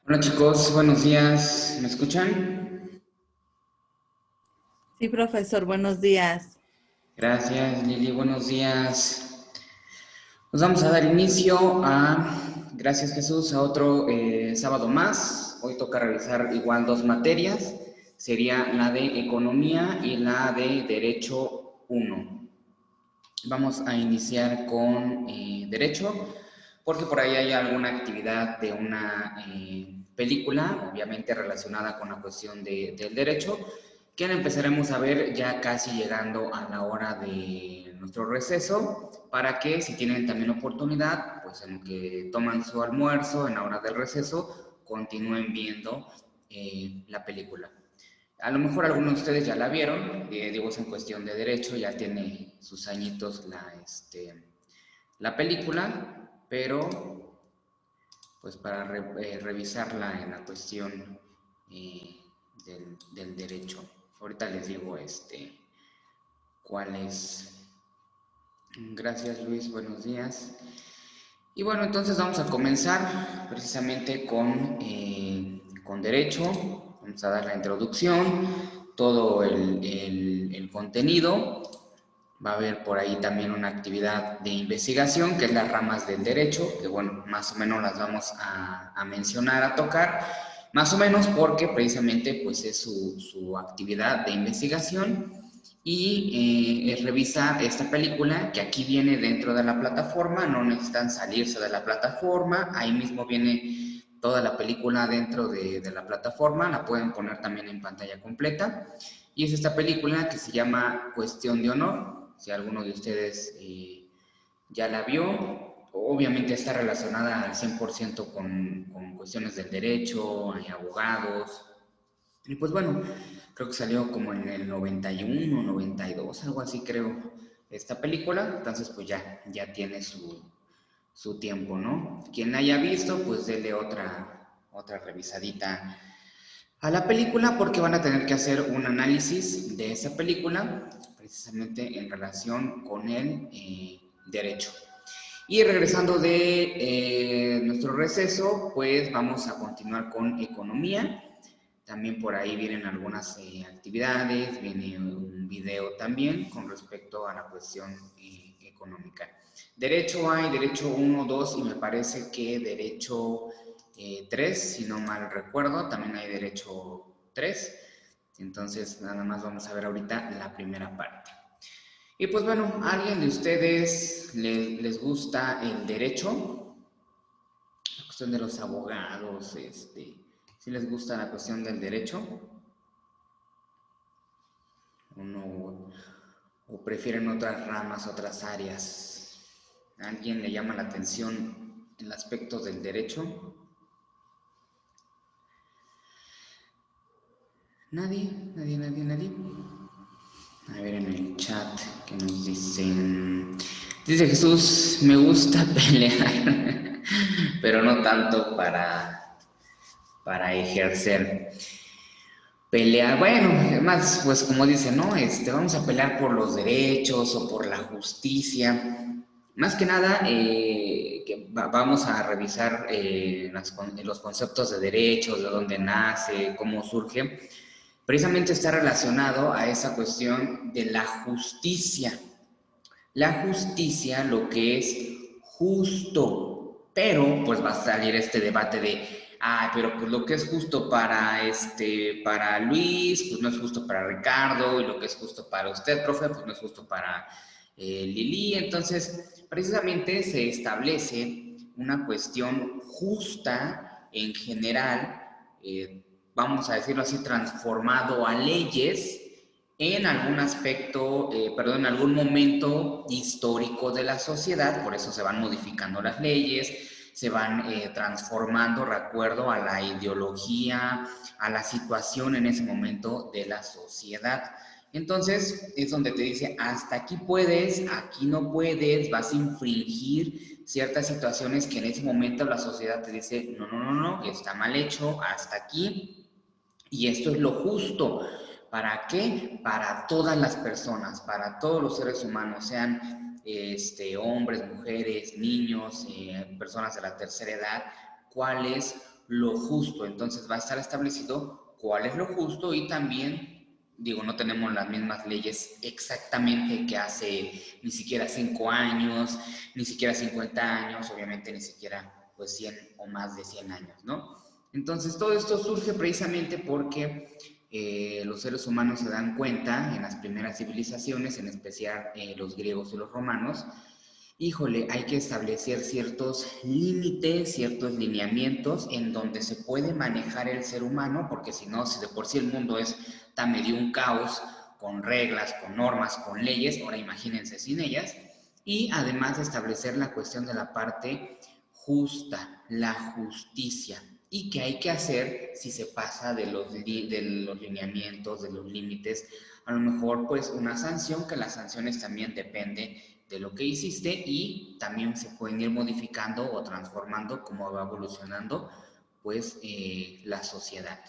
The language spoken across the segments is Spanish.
Hola chicos, buenos días. ¿Me escuchan? Sí, profesor, buenos días. Gracias, Lili. Buenos días. Nos vamos a dar inicio gracias Jesús, a otro sábado más. Hoy toca revisar igual dos materias. Sería la de Economía y la de Derecho uno. Vamos a iniciar con Derecho, porque por ahí hay alguna actividad de una película, obviamente relacionada con la cuestión del derecho, que la empezaremos a ver ya casi llegando a la hora de nuestro receso, para que si tienen también oportunidad, pues en lo que toman su almuerzo, en la hora del receso, continúen viendo la película. A lo mejor algunos de ustedes ya la vieron, digo, es en cuestión de derecho, ya tiene sus añitos la película, pero pues para revisarla en la cuestión eh, del derecho. Ahorita les digo cuál es. Gracias Luis, buenos días. Y bueno, entonces vamos a comenzar precisamente con derecho. Vamos a dar la introducción, todo el contenido. Va a haber por ahí también una actividad de investigación, que es las ramas del derecho, que bueno, más o menos las vamos a mencionar, a tocar, más o menos porque precisamente pues es su actividad de investigación y es revisar esta película que aquí viene dentro de la plataforma, no necesitan salirse de la plataforma, ahí mismo viene toda la película dentro de la plataforma, la pueden poner también en pantalla completa. Y es esta película que se llama Cuestión de Honor. Si alguno de ustedes ya la vio, obviamente está relacionada al 100% con cuestiones del derecho, hay abogados. Y pues bueno, creo que salió como en el 91, 92, algo así creo, esta película. Entonces pues ya tiene su tiempo, ¿no? Quien la haya visto, pues dele otra revisadita a la película porque van a tener que hacer un análisis de esa película precisamente en relación con el derecho. Y regresando de nuestro receso, pues vamos a continuar con economía. También por ahí vienen algunas actividades, viene un video también con respecto a la cuestión económica. Derecho hay derecho uno 2 y me parece que derecho 3, si no mal recuerdo, también hay derecho 3. Entonces, nada más vamos a ver ahorita la primera parte. Y pues bueno, ¿a alguien de ustedes les gusta el derecho? La cuestión de los abogados, si les gusta la cuestión del derecho, o no, o prefieren otras ramas, otras áreas. ¿A alguien le llama la atención el aspecto del derecho? Nadie, nadie, nadie, nadie. A ver en el chat que nos dicen. Dice Jesús, me gusta pelear, pero no tanto para ejercer. Pelear, bueno, además, pues como dice, ¿no? Vamos a pelear por los derechos o por la justicia. Más que nada, vamos a revisar los conceptos de derechos, de dónde nace, cómo surge. Precisamente está relacionado a esa cuestión de la justicia. La justicia, lo que es justo, pero pues va a salir este debate de, pero pues lo que es justo para Luis, pues no es justo para Ricardo, y lo que es justo para usted, profe, pues no es justo para Lili. Entonces, precisamente se establece una cuestión justa en general, vamos a decirlo así, transformado a leyes en algún aspecto, perdón, en algún momento histórico de la sociedad, por eso se van modificando las leyes, se van transformando de acuerdo a la ideología, a la situación en ese momento de la sociedad. Entonces es donde te dice, hasta aquí puedes, aquí no puedes, vas a infringir ciertas situaciones que en ese momento la sociedad te dice, no, no, no, no, está mal hecho, hasta aquí, y esto es lo justo. ¿Para qué? Para todas las personas, para todos los seres humanos, sean hombres, mujeres, niños, personas de la tercera edad. ¿Cuál es lo justo. Entonces va a estar establecido cuál es lo justo y también, no tenemos las mismas leyes exactamente que hace ni siquiera 5 años, ni siquiera 50 años, obviamente ni siquiera pues 100 o más de 100 años, ¿no? Entonces todo esto surge precisamente porque los seres humanos se dan cuenta en las primeras civilizaciones, en especial los griegos y los romanos, híjole, hay que establecer ciertos límites, ciertos lineamientos en donde se puede manejar el ser humano, porque si no, si de por sí el mundo está medio un caos, con reglas, con normas, con leyes, ahora imagínense sin ellas, y además establecer la cuestión de la parte justa, la justicia, y qué hay que hacer si se pasa de los lineamientos, de los límites, a lo mejor pues una sanción, que las sanciones también dependen de lo que hiciste y también se pueden ir modificando o transformando como va evolucionando pues la sociedad.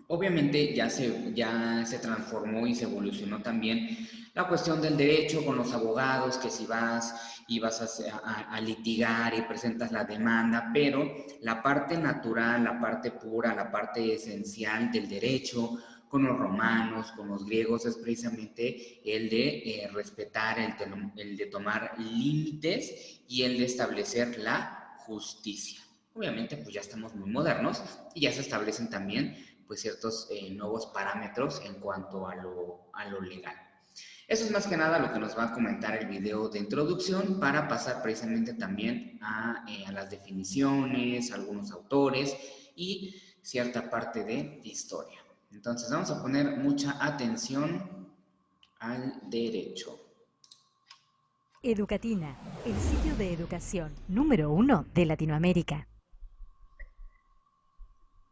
Obviamente ya se transformó y se evolucionó también la cuestión del derecho con los abogados, que si vas y vas a litigar y presentas la demanda, pero la parte natural, la parte pura, la parte esencial del derecho con los romanos, con los griegos, es precisamente el de respetar, el de tomar límites y el de establecer la justicia. Obviamente pues ya estamos muy modernos y ya se establecen también pues ciertos nuevos parámetros en cuanto a lo legal. Eso es más que nada lo que nos va a comentar el video de introducción para pasar precisamente también a las definiciones, algunos autores y cierta parte de historia. Entonces vamos a poner mucha atención al derecho. Educatina, el sitio de educación número 1 de Latinoamérica.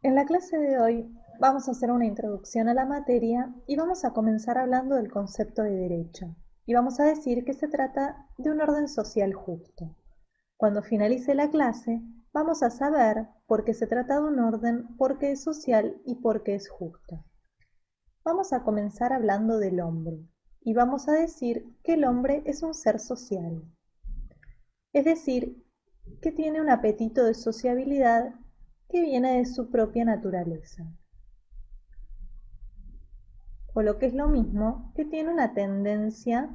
En la clase de hoy vamos a hacer una introducción a la materia y vamos a comenzar hablando del concepto de derecho. Y vamos a decir que se trata de un orden social justo. Cuando finalice la clase, vamos a saber por qué se trata de un orden, por qué es social y por qué es justo. Vamos a comenzar hablando del hombre y vamos a decir que el hombre es un ser social. Es decir, que tiene un apetito de sociabilidad que viene de su propia naturaleza. O lo que es lo mismo, que tiene una tendencia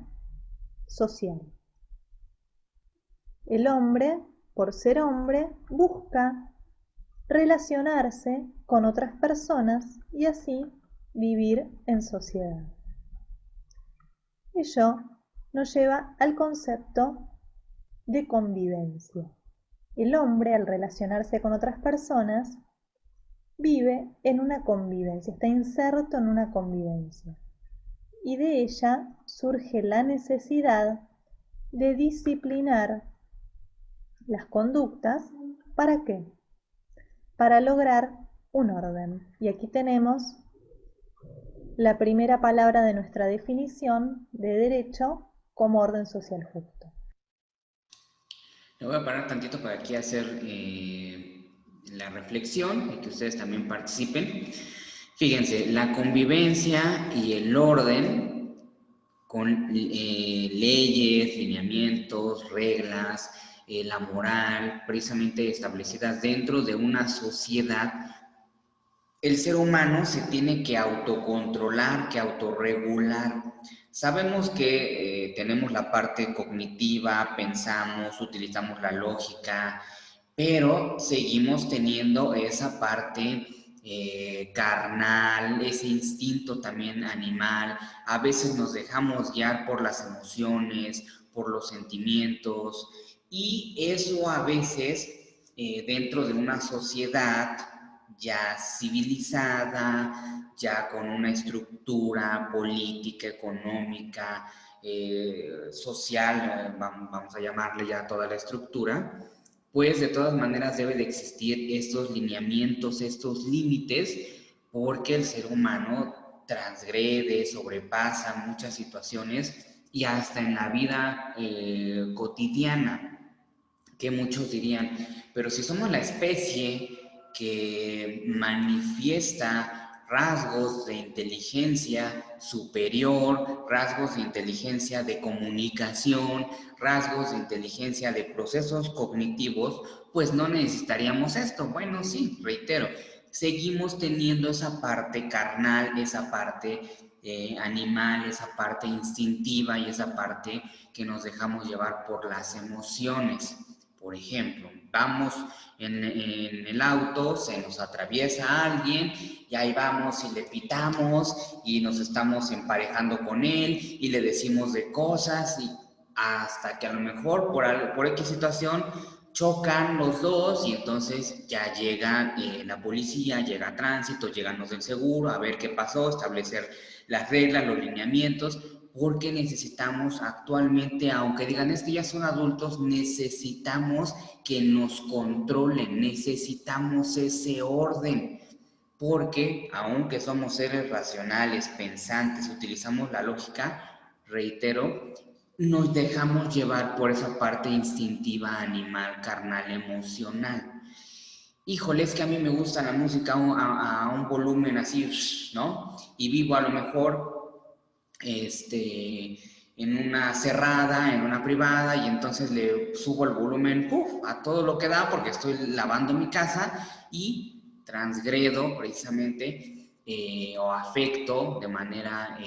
social. El hombre, por ser hombre, busca relacionarse con otras personas y así vivir en sociedad. Ello nos lleva al concepto de convivencia. El hombre, al relacionarse con otras personas, vive en una convivencia, está inserto en una convivencia. Y de ella surge la necesidad de disciplinar las conductas. ¿Para qué? Para lograr un orden. Y aquí tenemos la primera palabra de nuestra definición de derecho como orden social justo. Me voy a parar tantito para aquí hacer la reflexión y que ustedes también participen. Fíjense, la convivencia y el orden con leyes, lineamientos, reglas, la moral, precisamente establecidas dentro de una sociedad, el ser humano se tiene que autocontrolar, que autorregular. Sabemos que tenemos la parte cognitiva, pensamos, utilizamos la lógica, pero seguimos teniendo esa parte carnal, ese instinto también animal. A veces nos dejamos guiar por las emociones, por los sentimientos, y eso a veces dentro de una sociedad ya civilizada, ya con una estructura política, económica, social, vamos a llamarle ya toda la estructura, pues de todas maneras debe de existir estos lineamientos, estos límites, porque el ser humano transgrede, sobrepasa muchas situaciones y hasta en la vida cotidiana, que muchos dirían, pero si somos la especie que manifiesta rasgos de inteligencia superior, rasgos de inteligencia de comunicación, rasgos de inteligencia de procesos cognitivos, pues no necesitaríamos esto. Bueno, sí, reitero, seguimos teniendo esa parte carnal, esa parte animal, esa parte instintiva y esa parte que nos dejamos llevar por las emociones. Por ejemplo, vamos en el auto, se nos atraviesa alguien y ahí vamos y le pitamos y nos estamos emparejando con él y le decimos de cosas y hasta que a lo mejor por X situación chocan los dos y entonces ya llega la policía, llega tránsito, llegan los del seguro a ver qué pasó, establecer las reglas, los lineamientos, porque necesitamos actualmente, aunque digan es que ya son adultos, necesitamos que nos controlen, necesitamos ese orden, porque aunque somos seres racionales, pensantes, utilizamos la lógica, reitero, nos dejamos llevar por esa parte instintiva, animal, carnal, emocional. Híjole, es que a mí me gusta la música a un volumen así, ¿no? Y vivo a lo mejor en una cerrada, en una privada, y entonces le subo el volumen a todo lo que da porque estoy lavando mi casa y transgredo precisamente o afecto de manera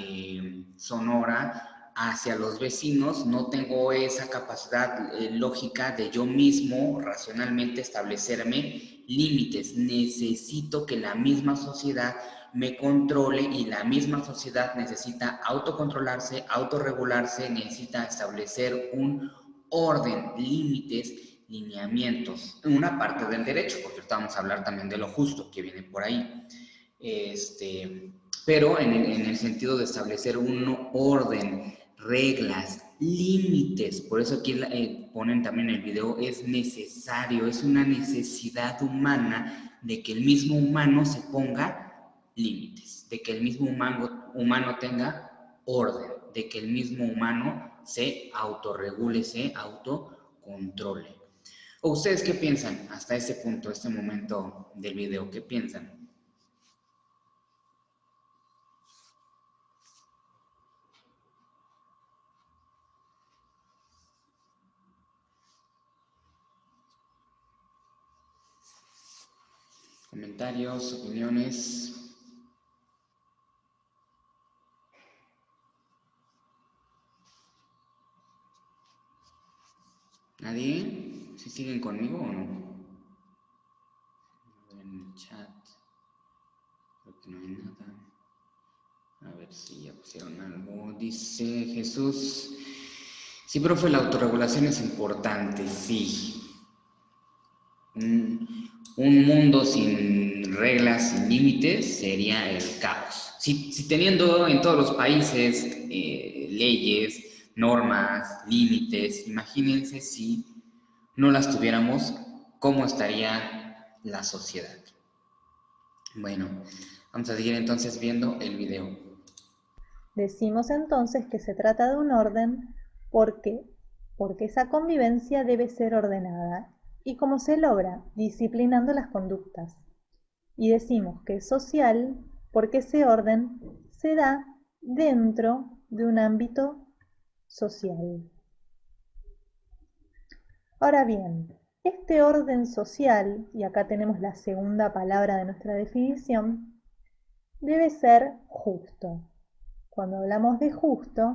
sonora hacia los vecinos. No tengo esa capacidad lógica de yo mismo racionalmente establecerme límites. Necesito que la misma sociedad me controle y la misma sociedad necesita autocontrolarse, autorregularse, necesita establecer un orden, límites, lineamientos, una parte del derecho, porque ahorita vamos a hablar también de lo justo que viene por ahí. Pero en el sentido de establecer un orden, reglas, límites. Por eso aquí ponen también en el video, es necesario, es una necesidad humana de que el mismo humano se ponga límites, de que el mismo humano tenga orden, de que el mismo humano se autorregule, se autocontrole. ¿O ustedes qué piensan hasta este punto, este momento del video? ¿Qué piensan? Comentarios, opiniones. ¿Nadie? ¿Sí siguen conmigo o no? En el chat. Creo que no hay nada. A ver si ya pusieron algo. Dice Jesús. Sí, profe, la autorregulación es importante, sí. Un mundo sin reglas, sin límites, sería el caos. Si teniendo en todos los países leyes, normas, límites, imagínense si no las tuviéramos, ¿cómo estaría la sociedad? Bueno, vamos a seguir entonces viendo el video. Decimos entonces que se trata de un orden porque esa convivencia debe ser ordenada. ¿Y cómo se logra? Disciplinando las conductas. Y decimos que es social porque ese orden se da dentro de un ámbito social. Ahora bien, este orden social, y acá tenemos la segunda palabra de nuestra definición, debe ser justo. Cuando hablamos de justo,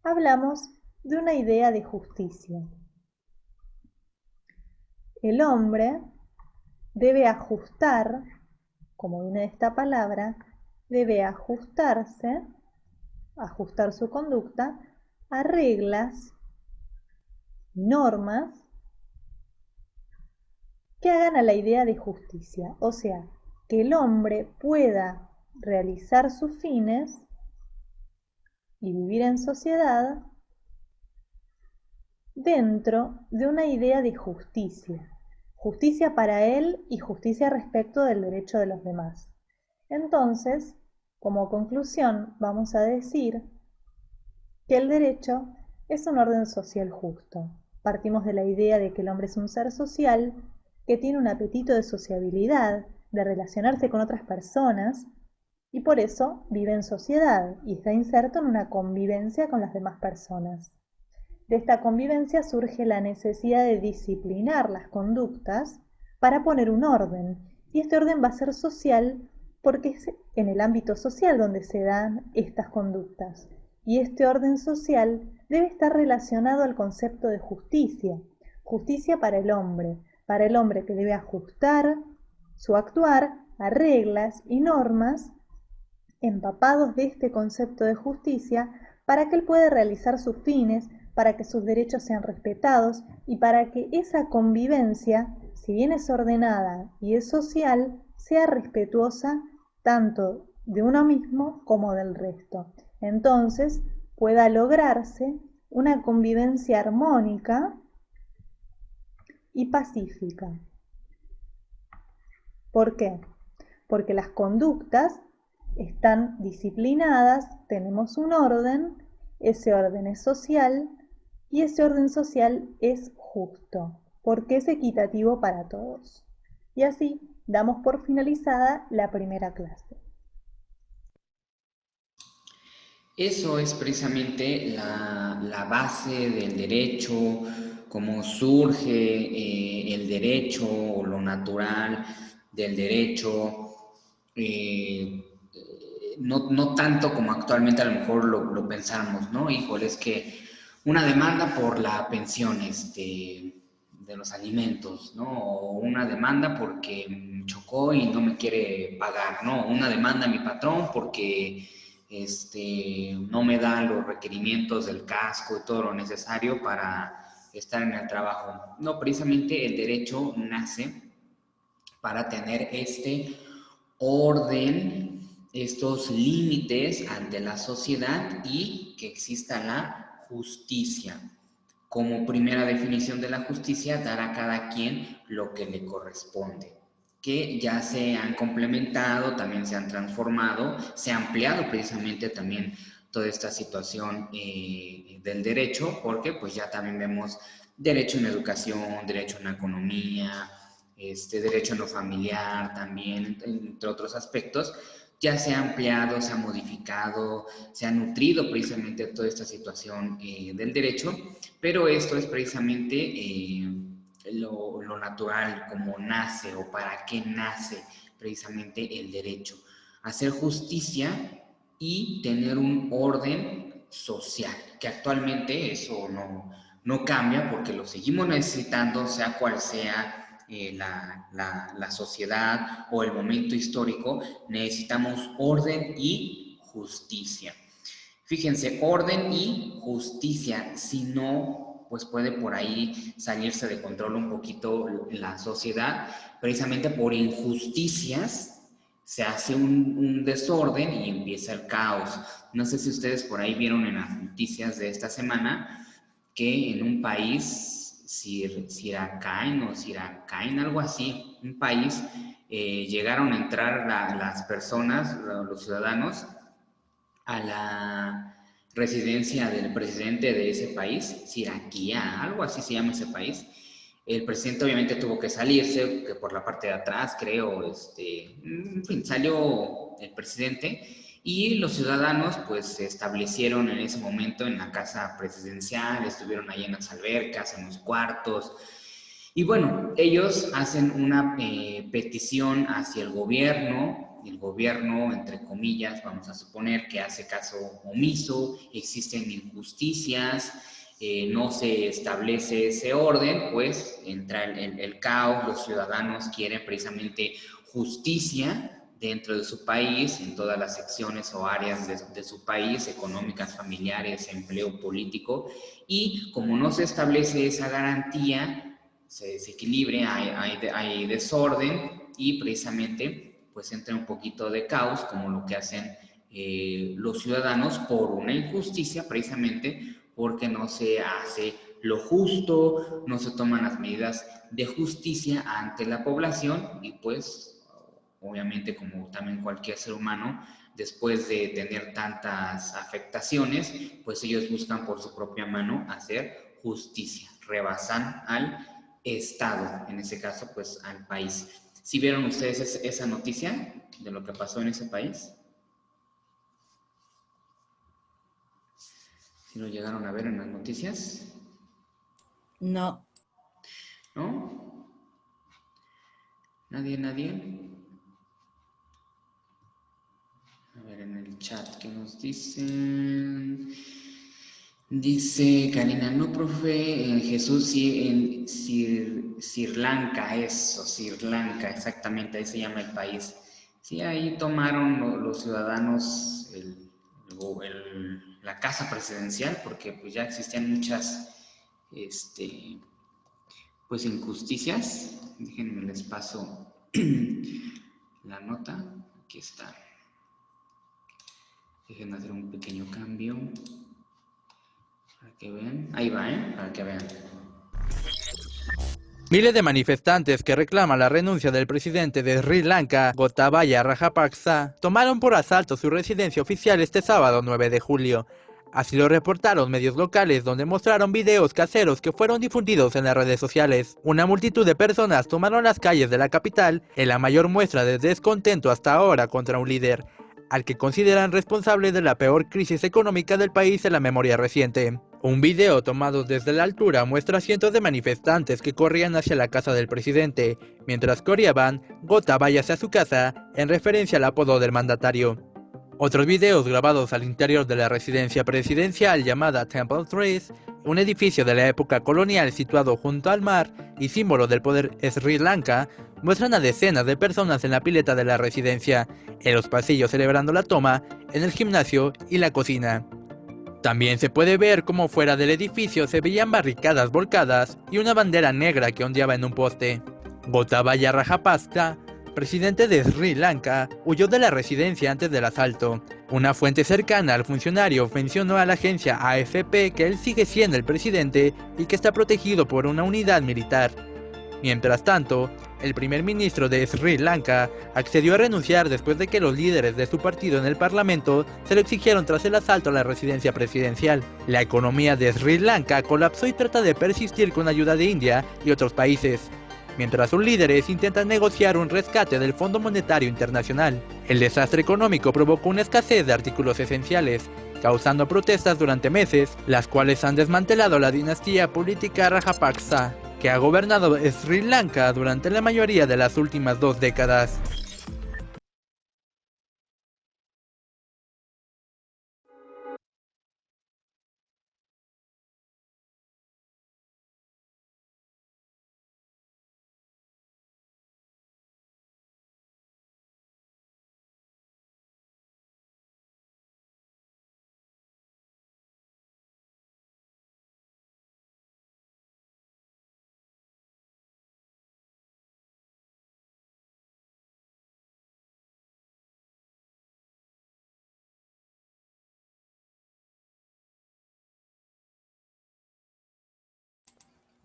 hablamos de una idea de justicia. El hombre debe ajustar, como viene de esta palabra, debe ajustarse, ajustar su conducta a reglas, normas que hagan a la idea de justicia, o sea, que el hombre pueda realizar sus fines y vivir en sociedad dentro de una idea de justicia. Justicia para él y justicia respecto del derecho de los demás. Entonces, como conclusión, vamos a decir que el derecho es un orden social justo. Partimos de la idea de que el hombre es un ser social que tiene un apetito de sociabilidad, de relacionarse con otras personas, y por eso vive en sociedad y está inserto en una convivencia con las demás personas. De esta convivencia surge la necesidad de disciplinar las conductas para poner un orden, y este orden va a ser social porque es en el ámbito social donde se dan estas conductas. Y este orden social debe estar relacionado al concepto de justicia. Justicia para el hombre que debe ajustar su actuar a reglas y normas empapados de este concepto de justicia para que él pueda realizar sus fines, para que sus derechos sean respetados y para que esa convivencia, si bien es ordenada y es social, sea respetuosa tanto de uno mismo como del resto. Entonces pueda lograrse una convivencia armónica y pacífica. ¿Por qué? Porque las conductas están disciplinadas, tenemos un orden, ese orden es social y ese orden social es justo, porque es equitativo para todos. Y así damos por finalizada la primera clase. Eso es precisamente la base del derecho, cómo surge el derecho o lo natural del derecho. No tanto como actualmente a lo mejor lo pensamos, ¿no? Híjole, es que una demanda por la pensión de los alimentos, ¿no? O una demanda porque me chocó y no me quiere pagar, ¿no? Una demanda a mi patrón porque no me da los requerimientos del casco y todo lo necesario para estar en el trabajo. No, precisamente el derecho nace para tener este orden, estos límites ante la sociedad y que exista la justicia. Como primera definición de la justicia, dar a cada quien lo que le corresponde, que ya se han complementado, también se han transformado, se ha ampliado precisamente también toda esta situación del derecho, porque pues ya también vemos derecho en educación, derecho en la economía, derecho en lo familiar también, entre otros aspectos. Ya se ha ampliado, se ha modificado, se ha nutrido precisamente toda esta situación del derecho, pero esto es precisamente lo natural, como nace o para qué nace precisamente el derecho. Hacer justicia y tener un orden social, que actualmente eso no cambia porque lo seguimos necesitando, sea cual sea la sociedad o el momento histórico, necesitamos orden y justicia. Fíjense, orden y justicia, si no, pues puede por ahí salirse de control un poquito la sociedad, precisamente por injusticias se hace un desorden y empieza el caos. No sé si ustedes por ahí vieron en las noticias de esta semana que en un país, Siracain, algo así, un país, llegaron a entrar las personas, los ciudadanos, a la residencia del presidente de ese país, Siraquía, algo así se llama ese país. El presidente obviamente tuvo que salirse, que por la parte de atrás, creo, en fin, salió el presidente y los ciudadanos pues se establecieron en ese momento en la casa presidencial, estuvieron ahí en las albercas, en los cuartos, y bueno, ellos hacen una petición hacia el gobierno, entre comillas, vamos a suponer que hace caso omiso, existen injusticias, no se establece ese orden, pues entra el caos, los ciudadanos quieren precisamente justicia dentro de su país, en todas las secciones o áreas de su país, económicas, familiares, empleo político, y como no se establece esa garantía, se desequilibre, hay desorden y precisamente pues entra un poquito de caos como lo que hacen los ciudadanos por una injusticia precisamente porque no se hace lo justo, no se toman las medidas de justicia ante la población y pues obviamente como también cualquier ser humano después de tener tantas afectaciones pues ellos buscan por su propia mano hacer justicia, rebasan al Estado, en ese caso, pues al país. ¿Sí vieron ustedes esa noticia de lo que pasó en ese país? ¿Sí lo llegaron a ver en las noticias? No. ¿No? ¿Nadie? A ver en el chat, ¿qué nos dicen? Dice Karina, no, profe, en Jesús sí, en Sri Lanka, eso, Sri Lanka, exactamente, ahí se llama el país. Sí, ahí tomaron los ciudadanos la casa presidencial, porque pues ya existían muchas, pues injusticias. Déjenme les paso la nota, aquí está. Déjenme hacer un pequeño cambio. Para que vean. Ahí va, para que vean. Miles de manifestantes que reclaman la renuncia del presidente de Sri Lanka, Gotabaya Rajapaksa, tomaron por asalto su residencia oficial este sábado 9 de julio. Así lo reportaron medios locales, donde mostraron videos caseros que fueron difundidos en las redes sociales. Una multitud de personas tomaron las calles de la capital en la mayor muestra de descontento hasta ahora contra un líder, al que consideran responsable de la peor crisis económica del país en la memoria reciente. Un video tomado desde la altura muestra a cientos de manifestantes que corrían hacia la casa del presidente, mientras coreaban "Gotabaya a su casa", en referencia al apodo del mandatario. Otros videos grabados al interior de la residencia presidencial llamada Temple Trees, un edificio de la época colonial situado junto al mar y símbolo del poder Sri Lanka, muestran a decenas de personas en la pileta de la residencia, en los pasillos celebrando la toma, en el gimnasio y la cocina. También se puede ver cómo fuera del edificio se veían barricadas volcadas y una bandera negra que ondeaba en un poste. Gotabaya Rajapaksa, presidente de Sri Lanka, huyó de la residencia antes del asalto. Una fuente cercana al funcionario mencionó a la agencia AFP que él sigue siendo el presidente y que está protegido por una unidad militar. Mientras tanto, el primer ministro de Sri Lanka accedió a renunciar después de que los líderes de su partido en el parlamento se lo exigieron tras el asalto a la residencia presidencial. La economía de Sri Lanka colapsó y trata de persistir con ayuda de India y otros países, mientras sus líderes intentan negociar un rescate del Fondo Monetario Internacional. El desastre económico provocó una escasez de artículos esenciales, causando protestas durante meses, las cuales han desmantelado la dinastía política Rajapaksa, que ha gobernado Sri Lanka durante la mayoría de las últimas 2 décadas.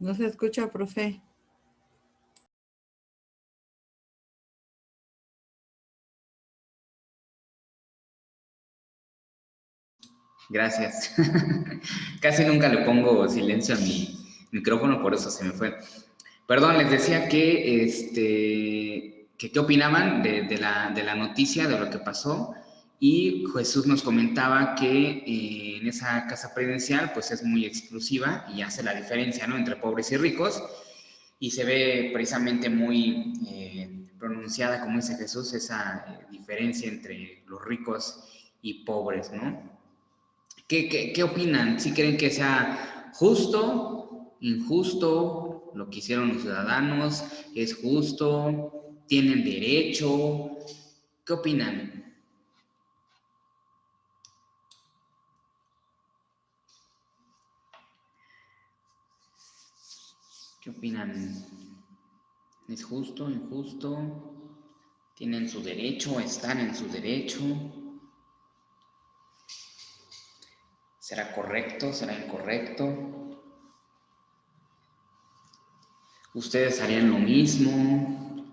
No se escucha, profe. Gracias. Casi nunca le pongo silencio a mi micrófono, por eso se me fue. Perdón, les decía que qué opinaban de la noticia, de lo que pasó, y Jesús nos comentaba que en esa casa presidencial pues es muy exclusiva y hace la diferencia, ¿no?, entre pobres y ricos, y se ve precisamente muy pronunciada, como dice Jesús, esa diferencia entre los ricos y pobres, ¿no? ¿Qué opinan? ¿Sí creen que sea justo, injusto lo que hicieron los ciudadanos? ¿Es justo? ¿Tienen derecho? ¿Qué opinan? ¿Qué opinan? ¿Es justo, injusto? ¿Tienen su derecho? ¿Están en su derecho? ¿Será correcto? ¿Será incorrecto? ¿Ustedes harían lo mismo?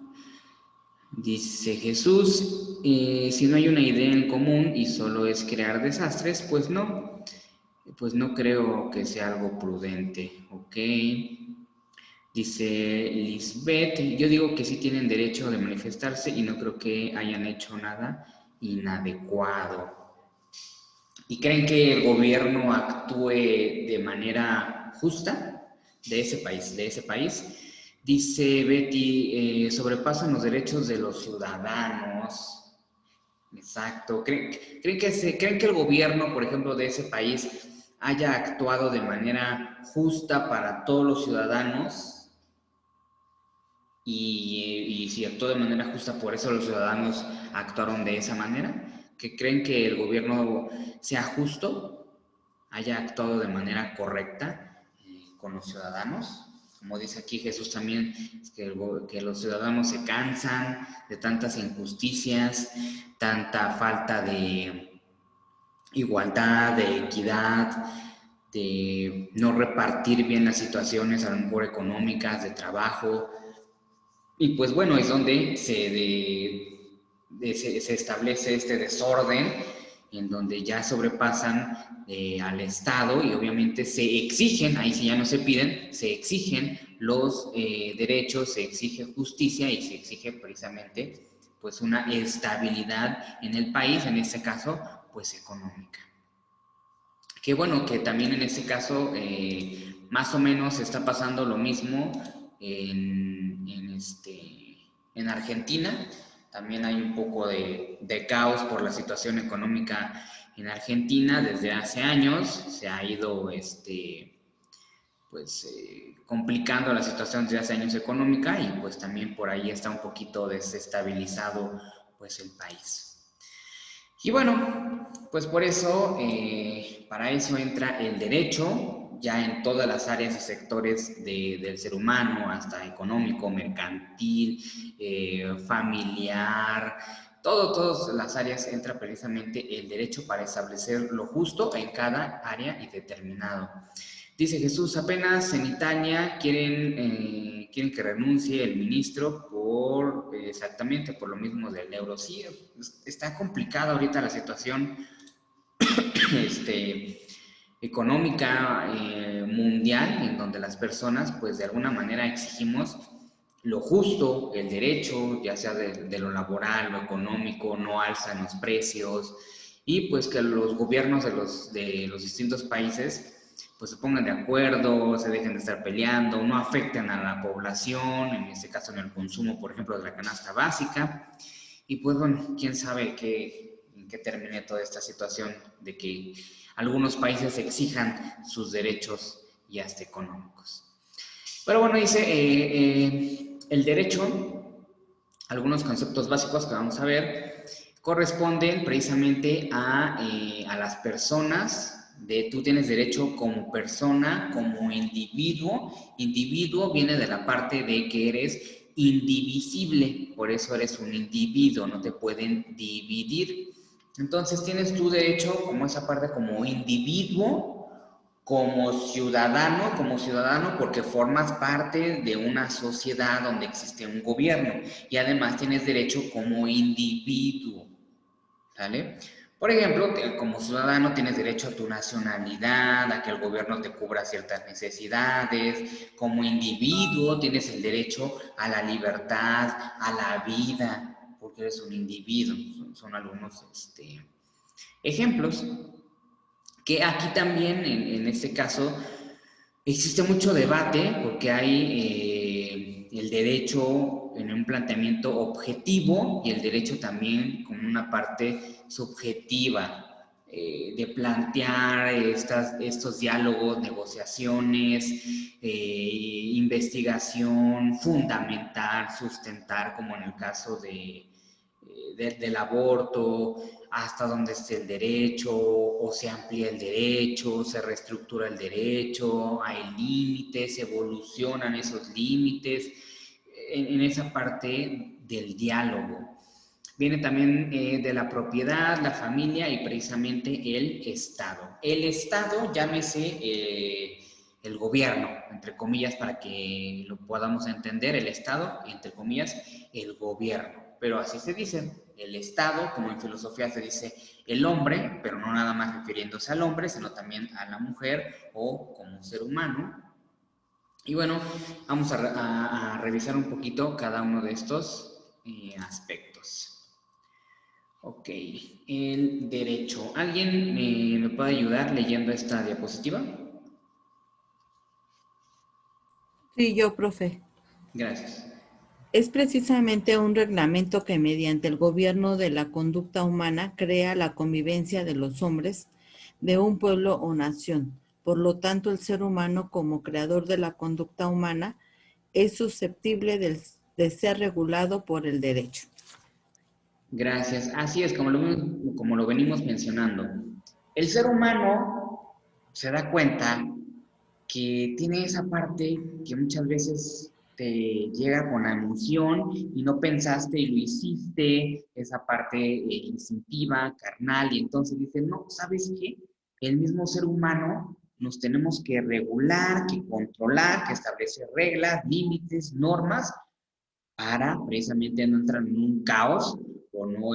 Dice Jesús, si no hay una idea en común y solo es crear desastres, pues no creo que sea algo prudente, ¿ok? Dice Lisbeth, yo digo que sí tienen derecho de manifestarse y no creo que hayan hecho nada inadecuado. ¿Y creen que el gobierno actúe de manera justa de ese país? Dice Betty, sobrepasan los derechos de los ciudadanos. Exacto. ¿Creen que el gobierno, por ejemplo, de ese país haya actuado de manera justa para todos los ciudadanos? Y si actuó de manera justa, por eso los ciudadanos actuaron de esa manera. ¿Que creen que el gobierno sea justo, haya actuado de manera correcta con los ciudadanos? Como dice aquí Jesús también, es que los ciudadanos se cansan de tantas injusticias, tanta falta de igualdad, de equidad, de no repartir bien las situaciones, a lo mejor económicas, de trabajo. Y pues bueno, es donde se establece este desorden, en donde ya sobrepasan al Estado y obviamente se exigen, ahí sí ya no se piden, se exigen los derechos, se exige justicia y se exige precisamente pues una estabilidad en el país, en este caso pues económica. Qué bueno que también en este caso más o menos está pasando lo mismo en Argentina. También hay un poco de caos por la situación económica en Argentina. Desde hace años se ha ido complicando la situación desde hace años económica y pues también por ahí está un poquito desestabilizado pues el país. Y bueno, pues por eso, para eso entra el derecho, ya en todas las áreas y sectores del ser humano, hasta económico, mercantil, familiar, todas las áreas entra precisamente el derecho para establecer lo justo en cada área y determinado. Dice Jesús, apenas en Italia quieren que renuncie el ministro exactamente por lo mismo del euro. Sí, está complicada ahorita la situación económica mundial, en donde las personas pues de alguna manera exigimos lo justo, el derecho, ya sea de lo laboral, lo económico, no alzan los precios y pues que los gobiernos de los distintos países pues se pongan de acuerdo, se dejen de estar peleando, no afecten a la población, en este caso en el consumo, por ejemplo, de la canasta básica. Y pues bueno, quién sabe en qué termine toda esta situación de que algunos países exijan sus derechos y hasta económicos. Pero bueno, dice el derecho, algunos conceptos básicos que vamos a ver, corresponden precisamente a las personas. Tú tienes derecho como persona, como individuo. Individuo viene de la parte de que eres indivisible, por eso eres un individuo, no te pueden dividir. Entonces tienes tu derecho como esa parte como individuo, como ciudadano porque formas parte de una sociedad donde existe un gobierno y además tienes derecho como individuo, ¿sale? Por ejemplo, como ciudadano tienes derecho a tu nacionalidad, a que el gobierno te cubra ciertas necesidades. Como individuo tienes el derecho a la libertad, a la vida, porque eres un individuo. Son algunos ejemplos. Que aquí también, en este caso, existe mucho debate porque hay el derecho en un planteamiento objetivo y el derecho también como una parte subjetiva de plantear estos diálogos, negociaciones, investigación, fundamentar, sustentar, como en el caso del aborto, hasta dónde esté el derecho, o se amplía el derecho, se reestructura el derecho, hay límites, evolucionan esos límites, en esa parte del diálogo. Viene también de la propiedad, la familia y precisamente el Estado. El Estado, llámese el gobierno, entre comillas, para que lo podamos entender, el Estado, entre comillas, el gobierno. Pero así se dice, el Estado, como en filosofía se dice el hombre, pero no nada más refiriéndose al hombre, sino también a la mujer o como ser humano. Y bueno, vamos a revisar un poquito cada uno de estos aspectos. Ok, el derecho. ¿Alguien me puede ayudar leyendo esta diapositiva? Sí, yo, profe. Gracias. Es precisamente un reglamento que mediante el gobierno de la conducta humana crea la convivencia de los hombres de un pueblo o nación. Por lo tanto, el ser humano como creador de la conducta humana es susceptible de ser regulado por el derecho. Gracias. Así es, como lo venimos mencionando. El ser humano se da cuenta que tiene esa parte que muchas veces te llega con la emoción y no pensaste y lo hiciste, esa parte instintiva, carnal, y entonces dices, no, ¿sabes qué? El mismo ser humano nos tenemos que regular, que controlar, que establecer reglas, límites, normas, para precisamente no entrar en un caos o no,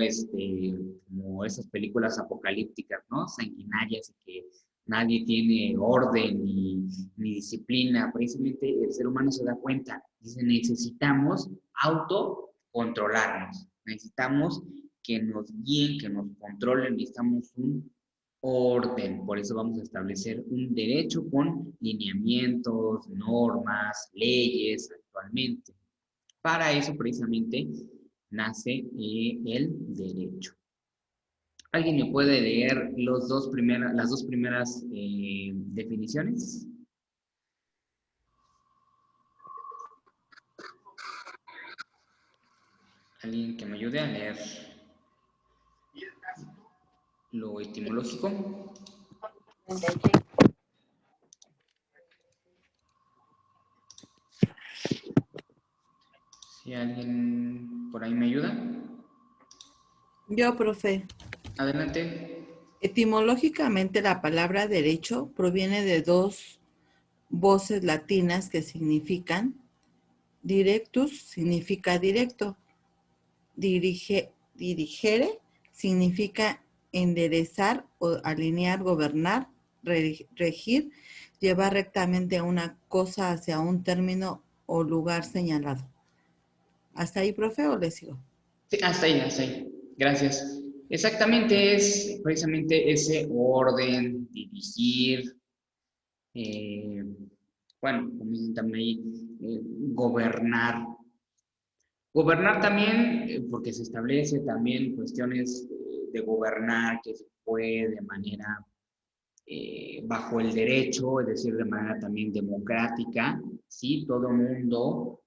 como esas películas apocalípticas, ¿no? Sanguinarias y que nadie tiene orden ni disciplina. Precisamente el ser humano se da cuenta, dice, necesitamos autocontrolarnos, necesitamos que nos guíen, que nos controlen, necesitamos un orden. Por eso vamos a establecer un derecho con lineamientos, normas, leyes actualmente. Para eso precisamente nace el derecho. ¿Alguien me puede leer las dos primeras definiciones? ¿Alguien que me ayude a leer lo etimológico? Si alguien por ahí me ayuda. Yo, profe. Adelante. Etimológicamente, la palabra derecho proviene de dos voces latinas que significan directus, significa directo, dirigere significa enderezar o alinear, gobernar, regir, llevar rectamente una cosa hacia un término o lugar señalado. ¿Hasta ahí, profe, o le sigo? Sí, hasta ahí. Gracias. Exactamente es precisamente ese orden, dirigir, bueno, como dicen también ahí, gobernar. Gobernar también, porque se establece también cuestiones de gobernar que se puede de manera bajo el derecho, es decir, de manera también democrática, ¿sí? Todo mundo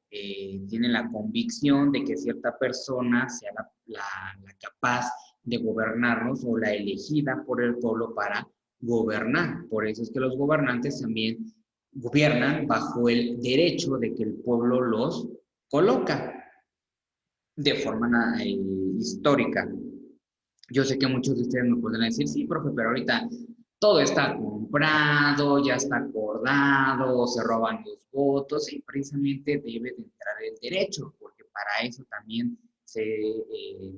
tiene la convicción de que cierta persona sea la capaz de gobernarnos o la elegida por el pueblo para gobernar. Por eso es que los gobernantes también gobiernan bajo el derecho de que el pueblo los coloca de forma histórica. Yo sé que muchos de ustedes me podrán decir, sí, profe, pero ahorita todo está comprado, ya está acordado, se roban los votos y precisamente debe de entrar el derecho, porque para eso también se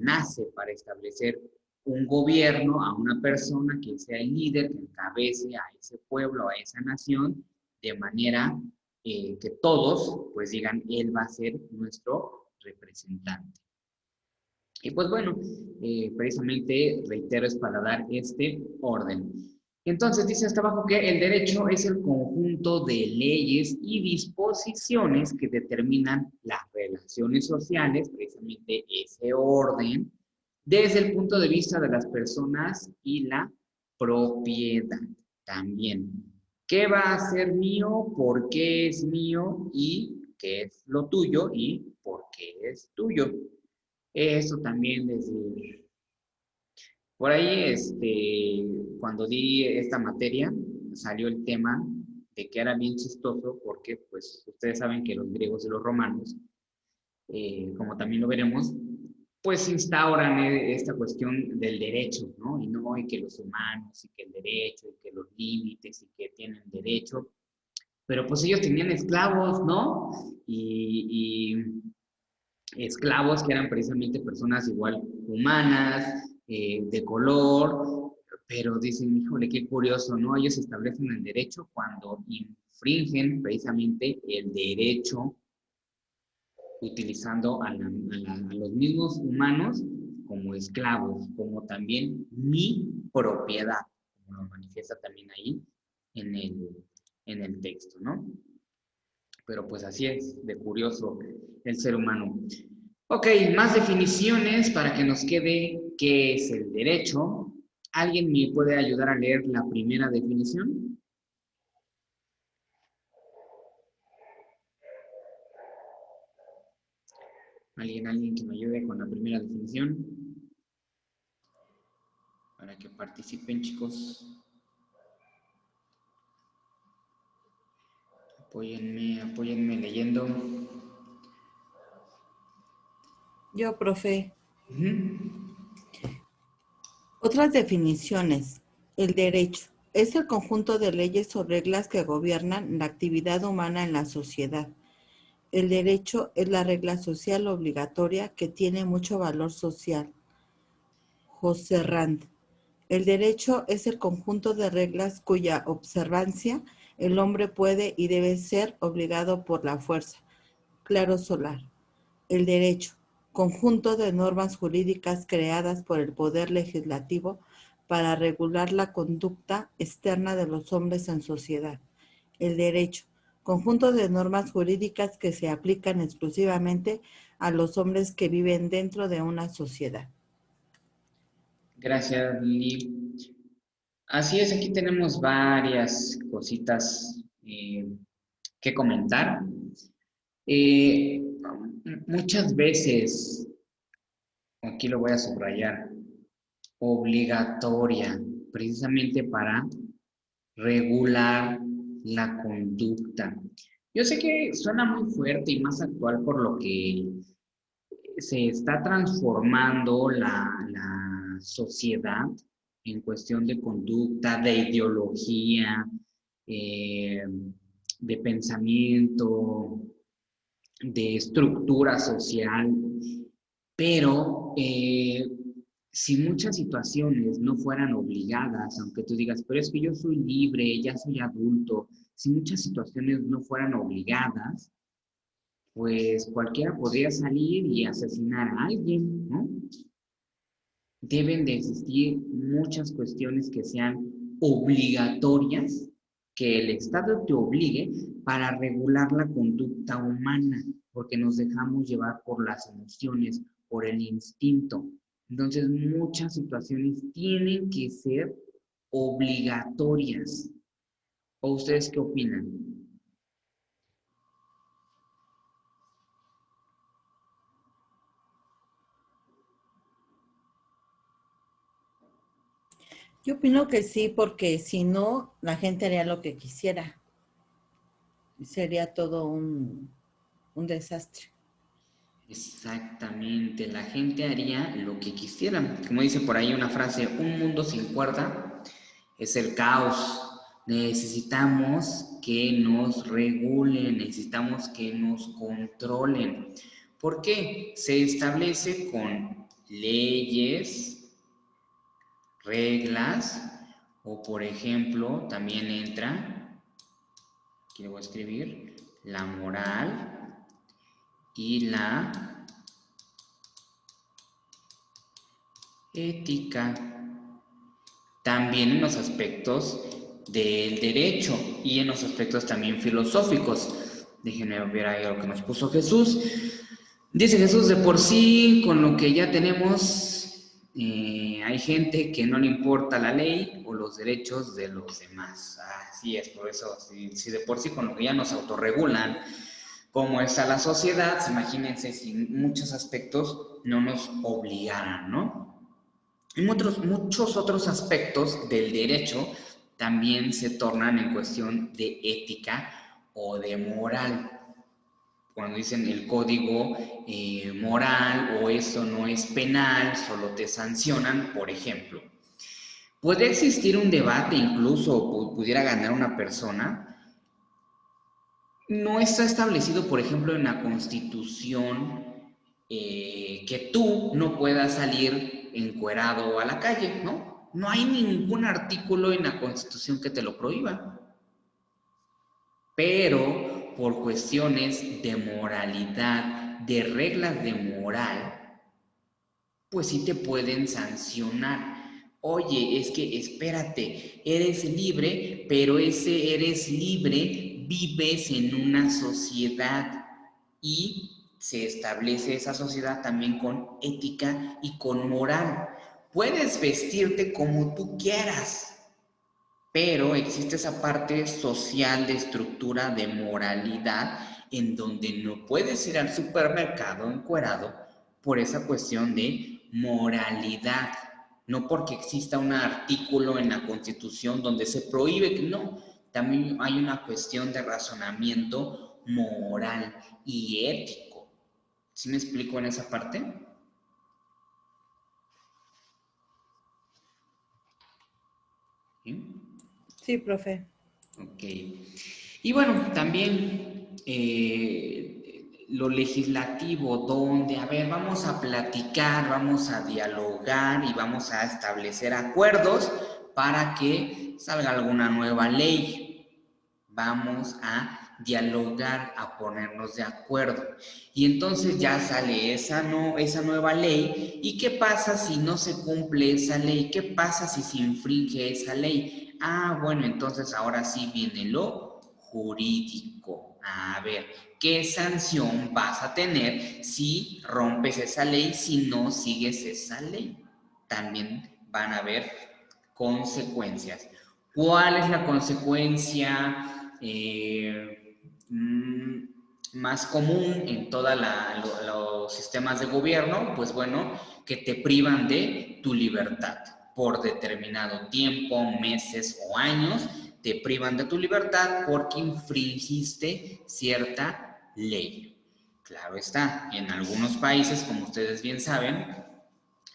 nace, para establecer un gobierno a una persona que sea el líder, que encabece a ese pueblo, a esa nación, de manera que todos pues digan, él va a ser nuestro representante. Y pues bueno, precisamente, reitero, es para dar este orden. Entonces dice hasta abajo que el derecho es el conjunto de leyes y disposiciones que determinan las relaciones sociales, precisamente ese orden, desde el punto de vista de las personas y la propiedad también. ¿Qué va a ser mío? ¿Por qué es mío? ¿Y qué es lo tuyo? ¿Y por qué es tuyo? Eso también desde... Por ahí, cuando di esta materia, salió el tema de que era bien chistoso porque, pues, ustedes saben que los griegos y los romanos, como también lo veremos, pues instauran esta cuestión del derecho, ¿no? Y no, y que los humanos, y que el derecho, y que los límites, y que tienen derecho. Pero pues ellos tenían esclavos, ¿no? Y esclavos que eran precisamente personas igual humanas, de color, pero dicen, híjole, qué curioso, ¿no? Ellos establecen el derecho cuando infringen precisamente el derecho utilizando a los mismos humanos como esclavos, como también mi propiedad, como lo manifiesta también ahí en el texto, ¿no? Pero pues así es, de curioso el ser humano. Ok, más definiciones para que nos quede qué es el derecho. ¿Alguien me puede ayudar a leer la primera definición? ¿Alguien que me ayude con la primera definición? Para que participen, chicos. Apóyenme leyendo. Yo, profe. Ujú. Otras definiciones. El derecho es el conjunto de leyes o reglas que gobiernan la actividad humana en la sociedad. El derecho es la regla social obligatoria que tiene mucho valor social. José Rand. El derecho es el conjunto de reglas cuya observancia el hombre puede y debe ser obligado por la fuerza. Claro Solar. El derecho, conjunto de normas jurídicas creadas por el Poder Legislativo para regular la conducta externa de los hombres en sociedad. El derecho, conjunto de normas jurídicas que se aplican exclusivamente a los hombres que viven dentro de una sociedad. Gracias, Lili. Así es, aquí tenemos varias cositas que comentar. Eh, Muchas veces, aquí lo voy a subrayar, obligatoria, precisamente para regular la conducta. Yo sé que suena muy fuerte y más actual por lo que se está transformando la sociedad en cuestión de conducta, de ideología, eh, de pensamiento, de estructura social, pero si muchas situaciones no fueran obligadas, aunque tú digas, pero es que yo soy libre, ya soy adulto, si muchas situaciones no fueran obligadas, pues cualquiera podría salir y asesinar a alguien, ¿no? Deben de existir muchas cuestiones que sean obligatorias, que el Estado te obligue para regular la conducta humana, porque nos dejamos llevar por las emociones, por el instinto. Entonces, muchas situaciones tienen que ser obligatorias. ¿O ustedes qué opinan? Yo opino que sí, porque si no, la gente haría lo que quisiera. Sería todo un desastre. Exactamente, la gente haría lo que quisiera. Como dice por ahí una frase, un mundo sin cuerda es el caos. Necesitamos que nos regulen, necesitamos que nos controlen. ¿Por qué? Se establece con leyes, reglas, o por ejemplo, también entra, aquí le voy a escribir, la moral y la ética. También en los aspectos del derecho y en los aspectos también filosóficos. Déjenme ver ahí lo que nos puso Jesús. Dice Jesús, de por sí, con lo que ya tenemos, hay gente que no le importa la ley o los derechos de los demás. Así es, por eso, si de por sí con lo que ya nos autorregulan, como está la sociedad, imagínense si muchos aspectos no nos obligaran, ¿no? Y muchos otros aspectos del derecho también se tornan en cuestión de ética o de moral. Cuando dicen el código moral o eso no es penal, solo te sancionan, por ejemplo. Puede existir un debate, incluso pudiera ganar una persona. No está establecido, por ejemplo, en la Constitución que tú no puedas salir encuerado a la calle, ¿no? No hay ningún artículo en la Constitución que te lo prohíba. Pero por cuestiones de moralidad, de reglas de moral, pues sí te pueden sancionar. Oye, es que espérate, eres libre, pero ese eres libre, vives en una sociedad y se establece esa sociedad también con ética y con moral. Puedes vestirte como tú quieras, pero existe esa parte social de estructura de moralidad en donde no puedes ir al supermercado encuerado por esa cuestión de moralidad. No porque exista un artículo en la Constitución donde se prohíbe que no. También hay una cuestión de razonamiento moral y ético. ¿Sí me explico en esa parte? ¿Sí? Sí, profe. Ok. Y bueno, también lo legislativo, donde, a ver, vamos a platicar, vamos a dialogar y vamos a establecer acuerdos para que salga alguna nueva ley. Vamos a dialogar, a ponernos de acuerdo. Y entonces ya sale esa nueva ley. ¿Y qué pasa si no se cumple esa ley? ¿Qué pasa si se infringe esa ley? Ah, bueno, entonces ahora sí viene lo jurídico. A ver, ¿qué sanción vas a tener si rompes esa ley, si no sigues esa ley? También van a haber consecuencias. ¿Cuál es la consecuencia más común en todos los sistemas de gobierno? Pues bueno, que te privan de tu libertad por determinado tiempo, meses o años, te privan de tu libertad porque infringiste cierta ley. Claro está, en algunos países, como ustedes bien saben,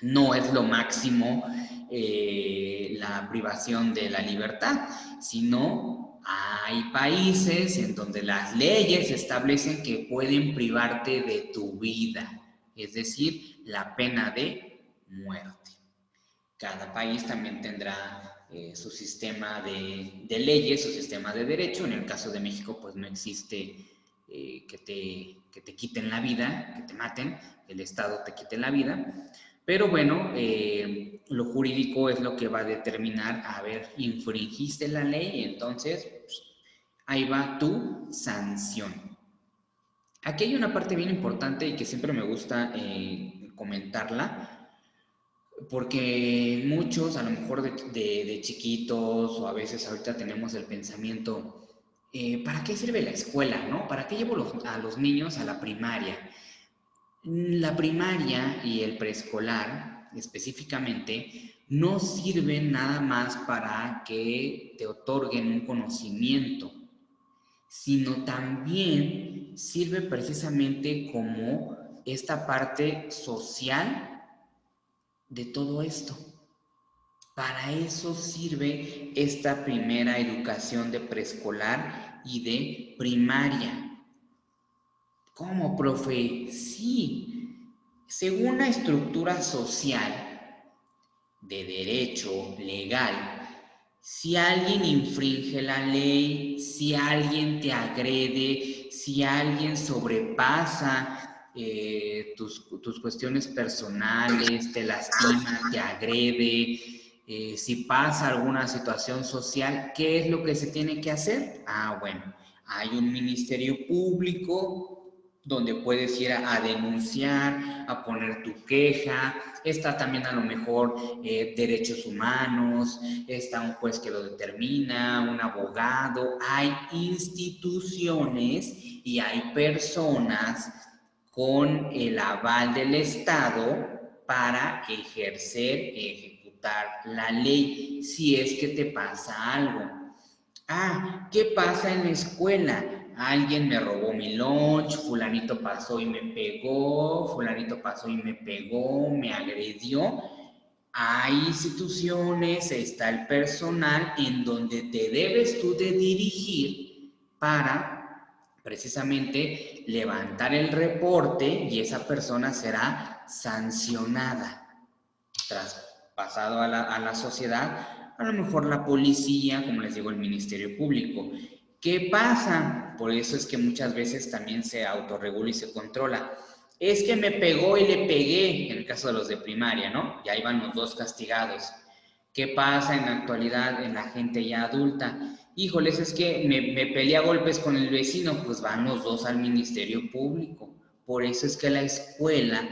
no es lo máximo la privación de la libertad, sino hay países en donde las leyes establecen que pueden privarte de tu vida, es decir, la pena de muerte. Cada país también tendrá su sistema de leyes, su sistema de derecho. En el caso de México, pues no existe que te quiten la vida, que te maten, el Estado te quite la vida. Pero bueno, lo jurídico es lo que va a determinar, a ver, infringiste la ley, entonces pues, ahí va tu sanción. Aquí hay una parte bien importante y que siempre me gusta comentarla, porque muchos, a lo mejor de chiquitos o a veces ahorita tenemos el pensamiento, ¿para qué sirve la escuela, no? ¿Para qué llevo a los niños a la primaria? La primaria y el preescolar, específicamente, no sirven nada más para que te otorguen un conocimiento, sino también sirve precisamente como esta parte social de todo esto. Para eso sirve esta primera educación de preescolar y de primaria. ¿Cómo, profe? Sí, según la estructura social de derecho legal, si alguien infringe la ley, si alguien te agrede, si alguien sobrepasa tus cuestiones personales, te lastima, te agrede, si pasa alguna situación social, ¿qué es lo que se tiene que hacer? Ah, bueno, hay un ministerio público donde puedes ir a denunciar, a poner tu queja. Está también a lo mejor derechos humanos, está un juez que lo determina, un abogado. Hay instituciones y hay personas con el aval del Estado para ejecutar la ley si es que te pasa algo. Ah, ¿qué pasa en la escuela? Alguien me robó mi lunch, fulanito pasó y me pegó, fulanito pasó y me pegó, me agredió. Hay instituciones, está el personal en donde te debes tú de dirigir para precisamente levantar el reporte y esa persona será sancionada. Traspasado a la sociedad, a lo mejor la policía, como les digo, el Ministerio Público. ¿Qué pasa? Por eso es que muchas veces también se autorregula y se controla. Es que me pegó y le pegué, en el caso de los de primaria, ¿no? Ya iban los dos castigados. ¿Qué pasa en la actualidad en la gente ya adulta? Híjoles, es que me peleé a golpes con el vecino, pues van los dos al Ministerio Público. Por eso es que la escuela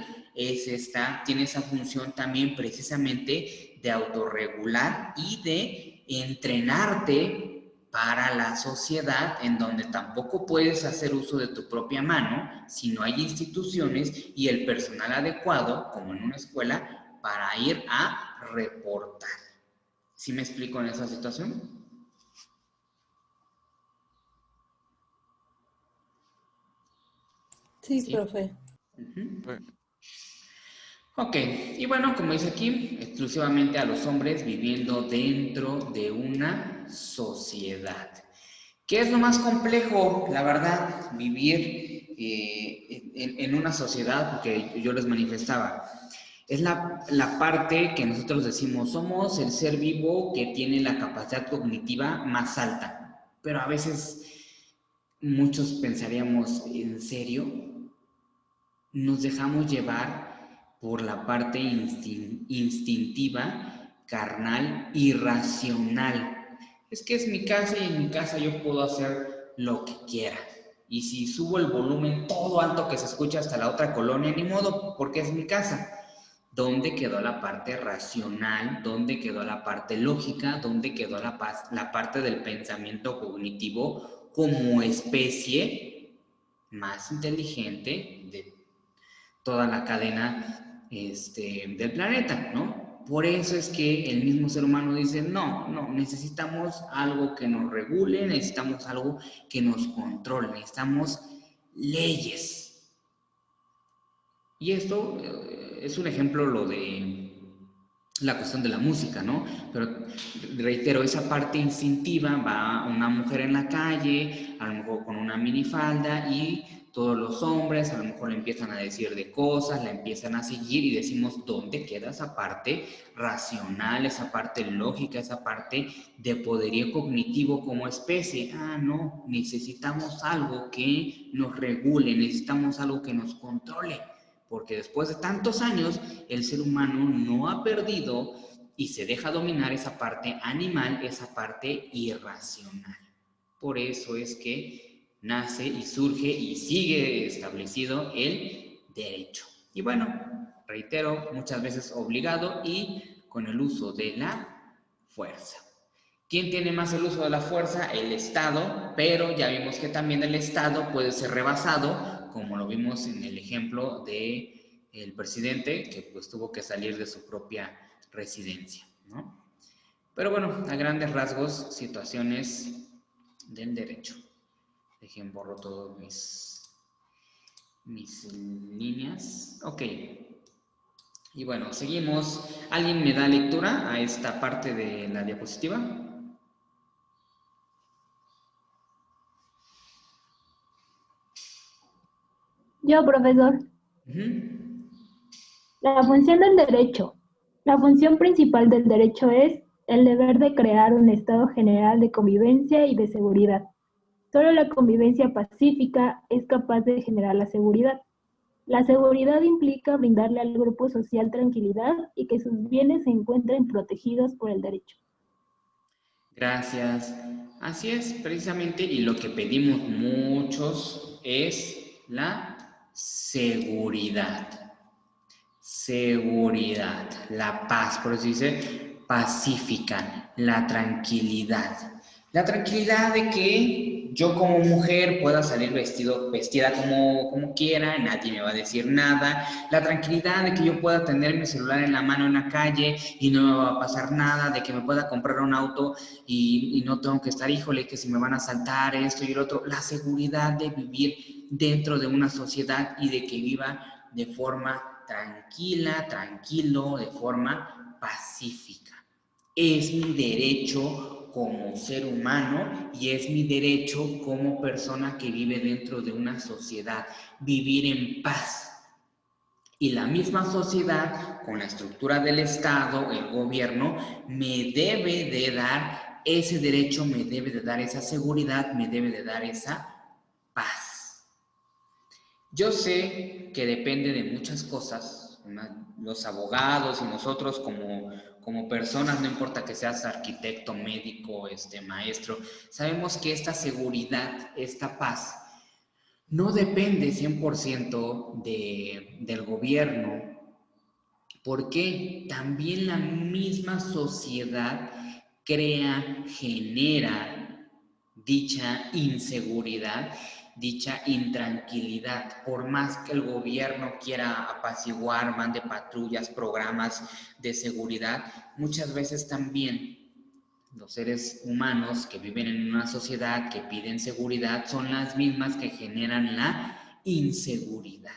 tiene esa función también precisamente de autorregular y de entrenarte para la sociedad, en donde tampoco puedes hacer uso de tu propia mano si no hay instituciones y el personal adecuado, como en una escuela, para ir a reportar. ¿Sí me explico en esa situación? Sí, Sí. profe. Ok, y bueno, como dice aquí, exclusivamente a los hombres viviendo dentro de una sociedad. ¿Qué es lo más complejo, la verdad, vivir en una sociedad? Porque yo les manifestaba, es la parte que nosotros decimos, somos el ser vivo que tiene la capacidad cognitiva más alta, pero a veces muchos pensaríamos, ¿en serio? Nos dejamos llevar por la parte instintiva, carnal, irracional. Es que es mi casa y en mi casa yo puedo hacer lo que quiera. Y si subo el volumen todo alto que se escucha hasta la otra colonia, ni modo, porque es mi casa. ¿Dónde quedó la parte racional? ¿Dónde quedó la parte lógica? ¿Dónde quedó la parte del pensamiento cognitivo como especie más inteligente de toda la cadena del planeta, ¿no? Por eso es que el mismo ser humano dice, no, necesitamos algo que nos regule, necesitamos algo que nos controle, necesitamos leyes. Y esto es un ejemplo lo de la cuestión de la música, ¿no? Pero reitero, esa parte instintiva, va una mujer en la calle, a lo mejor con una minifalda y todos los hombres a lo mejor le empiezan a decir de cosas, la empiezan a seguir y decimos, ¿dónde queda esa parte racional, esa parte lógica, esa parte de poderío cognitivo como especie? Ah, no, necesitamos algo que nos regule, necesitamos algo que nos controle, porque después de tantos años el ser humano no ha perdido y se deja dominar esa parte animal, esa parte irracional. Por eso es que nace y surge y sigue establecido el derecho. Y bueno, reitero, muchas veces obligado y con el uso de la fuerza. ¿Quién tiene más el uso de la fuerza? El Estado, pero ya vimos que también el Estado puede ser rebasado, como lo vimos en el ejemplo del presidente, que pues tuvo que salir de su propia residencia, ¿no? Pero bueno, a grandes rasgos, situaciones del derecho. Dejen borro todas mis líneas. Ok. Y bueno, seguimos. ¿Alguien me da lectura a esta parte de la diapositiva? Yo, profesor. La función del derecho. La función principal del derecho es el deber de crear un estado general de convivencia y de seguridad. Solo la convivencia pacífica es capaz de generar la seguridad. La seguridad implica brindarle al grupo social tranquilidad y que sus bienes se encuentren protegidos por el derecho. Gracias. Así es, precisamente, y lo que pedimos muchos es la seguridad. Seguridad, la paz, por eso dice pacífica, la tranquilidad. La tranquilidad de que yo como mujer pueda salir vestida como quiera, nadie me va a decir nada. La tranquilidad de que yo pueda tener mi celular en la mano en la calle y no me va a pasar nada, de que me pueda comprar un auto y no tengo que estar, híjole, que si me van a asaltar esto y el otro. La seguridad de vivir dentro de una sociedad y de que viva de forma tranquila, tranquilo, de forma pacífica. Es mi derecho como ser humano y es mi derecho como persona que vive dentro de una sociedad, vivir en paz. Y la misma sociedad, con la estructura del Estado, el gobierno, me debe de dar ese derecho, me debe de dar esa seguridad, me debe de dar esa paz. Yo sé que depende de muchas cosas, los abogados y nosotros como personas, no importa que seas arquitecto, médico, maestro, sabemos que esta seguridad, esta paz, no depende 100% del gobierno, porque también la misma sociedad genera dicha inseguridad, dicha intranquilidad. Por más que el gobierno quiera apaciguar, mande patrullas, programas de seguridad, muchas veces también los seres humanos que viven en una sociedad que piden seguridad son las mismas que generan la inseguridad.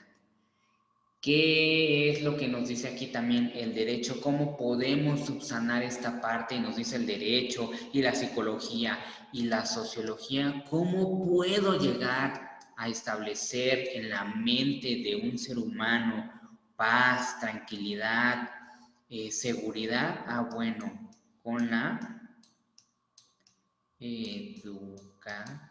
¿Qué es lo que nos dice aquí también el derecho? ¿Cómo podemos subsanar esta parte? Y nos dice el derecho y la psicología y la sociología. ¿Cómo puedo llegar a establecer en la mente de un ser humano paz, tranquilidad, seguridad? Bueno, con la educación.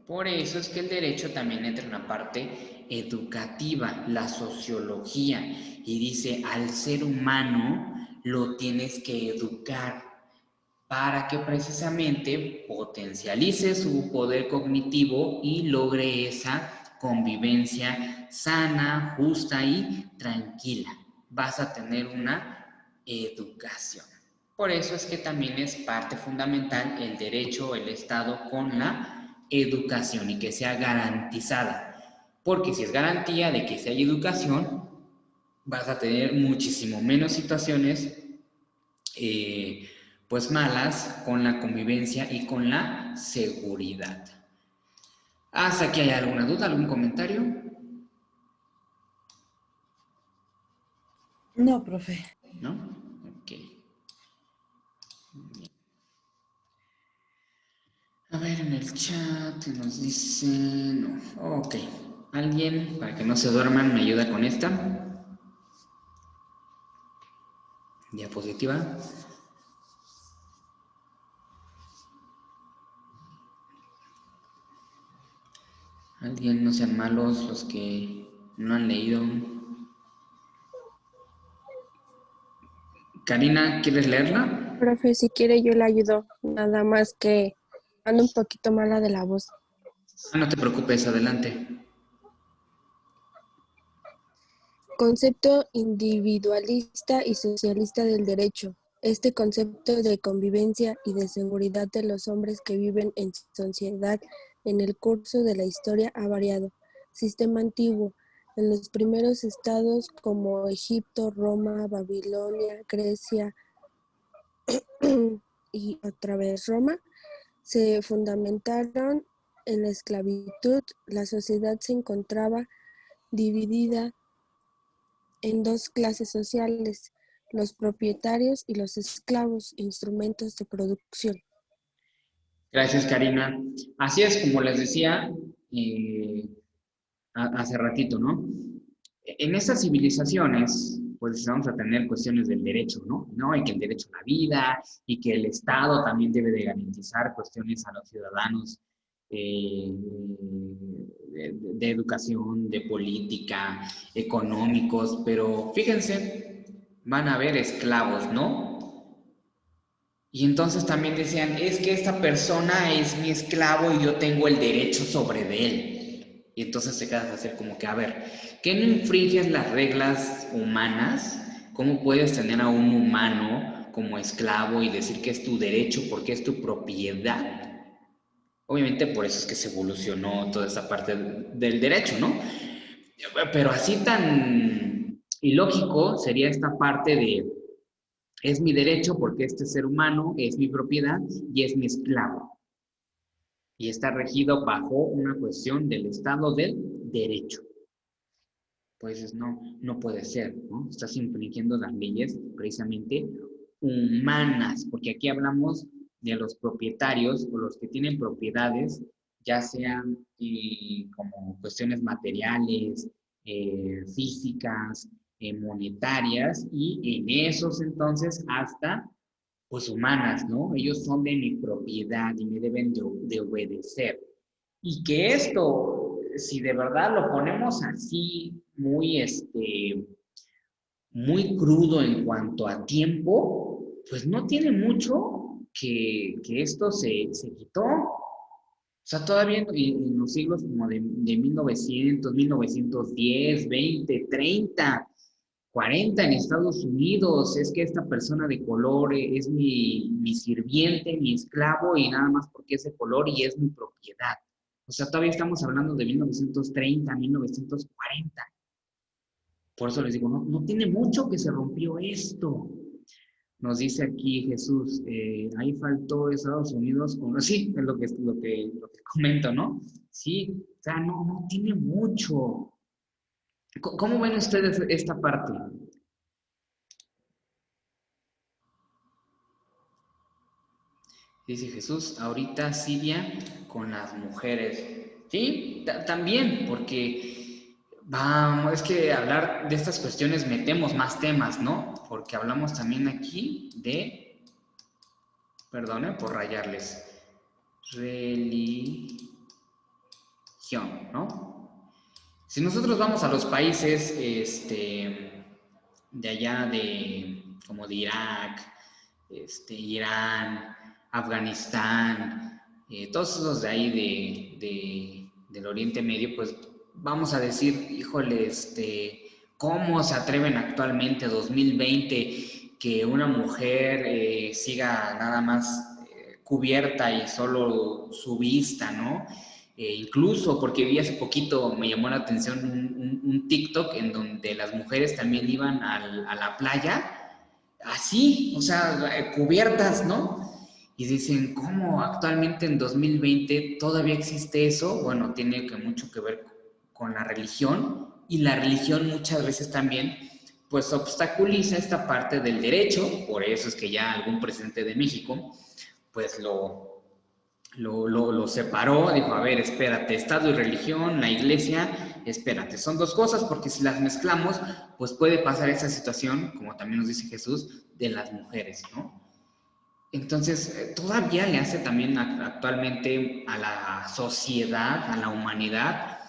Por eso es que el derecho también entra en la parte educativa, la sociología, y dice, al ser humano lo tienes que educar para que precisamente potencialice su poder cognitivo y logre esa convivencia sana, justa y tranquila. Vas a tener una educación. Por eso es que también es parte fundamental el derecho, el Estado con la educación y que sea garantizada. Porque si es garantía de que si hay educación, vas a tener muchísimo menos situaciones pues malas con la convivencia y con la seguridad. ¿Hasta aquí hay alguna duda, algún comentario? No, profe. ¿No? Ok. A ver, en el chat nos dicen... No. Ok. ¿Alguien, para que no se duerman, me ayuda con esta diapositiva? Alguien, no sean malos los que no han leído. Karina, ¿quieres leerla? Profe, si quiere yo le ayudo, nada más que ando un poquito mala de la voz. No te preocupes, adelante. Concepto individualista y socialista del derecho. Este concepto de convivencia y de seguridad de los hombres que viven en sociedad en el curso de la historia ha variado. Sistema antiguo. En los primeros estados como Egipto, Roma, Babilonia, Grecia y otra vez Roma, se fundamentaron en la esclavitud. La sociedad se encontraba dividida en dos clases sociales, los propietarios y los esclavos, instrumentos de producción. Gracias, Karina. Así es, como les decía hace ratito, ¿no? En estas civilizaciones, pues vamos a tener cuestiones del derecho, ¿no? Y que el derecho a la vida, y que el Estado también debe de garantizar cuestiones a los ciudadanos de educación, de política, económicos, pero fíjense, van a haber esclavos, ¿no? Y entonces también decían, es que esta persona es mi esclavo y yo tengo el derecho sobre de él. Y entonces se quedan a hacer como que, a ver, ¿qué no infringes las reglas humanas? ¿Cómo puedes tener a un humano como esclavo y decir que es tu derecho porque es tu propiedad? Obviamente por eso es que se evolucionó toda esa parte del derecho, ¿no? Pero así tan ilógico sería esta parte de es mi derecho porque este ser humano es mi propiedad y es mi esclavo. Y está regido bajo una cuestión del Estado del Derecho. Pues no puede ser, ¿no? Estás infringiendo las leyes precisamente humanas, porque aquí hablamos de los propietarios o los que tienen propiedades, ya sean como cuestiones materiales, físicas, monetarias, y en esos entonces hasta pues humanas, ¿no? Ellos son de mi propiedad y me deben de obedecer. Y que esto si de verdad lo ponemos así, muy crudo en cuanto a tiempo, pues no tiene mucho que esto se quitó. O sea, todavía en los siglos como de 1900, 1910, 20, 30, 40 en Estados Unidos, es que esta persona de color es mi sirviente, mi esclavo, y nada más porque es de color y es mi propiedad. O sea, todavía estamos hablando de 1930, 1940. Por eso les digo, no tiene mucho que se rompió esto. Nos dice aquí Jesús, ahí faltó Estados Unidos, sí, es lo que comento, ¿no? Sí, o sea, no tiene mucho. ¿Cómo ven ustedes esta parte? Dice Jesús, ahorita Siria con las mujeres. Sí, también, porque vamos, es que hablar de estas cuestiones metemos más temas, ¿no? Porque hablamos también aquí de, perdone por rayarles, religión, ¿no? Si nosotros vamos a los países, de allá como de Irak, Irán, Afganistán, todos esos de ahí del Oriente Medio, pues vamos a decir, híjole, ¿cómo se atreven actualmente, 2020, que una mujer siga nada más cubierta y solo su vista, ¿no? Incluso porque vi hace poquito, me llamó la atención un TikTok en donde las mujeres también iban a la playa así, o sea, cubiertas, ¿no? Y dicen, ¿cómo actualmente en 2020 todavía existe eso? Bueno, tiene mucho que ver con la religión, y la religión muchas veces también pues obstaculiza esta parte del derecho. Por eso es que ya algún presidente de México pues lo separó, dijo, a ver, espérate, Estado y religión, la iglesia, espérate, son dos cosas, porque si las mezclamos, pues puede pasar esa situación, como también nos dice Jesús, de las mujeres, ¿no? Entonces, todavía le hace también actualmente a la sociedad, a la humanidad,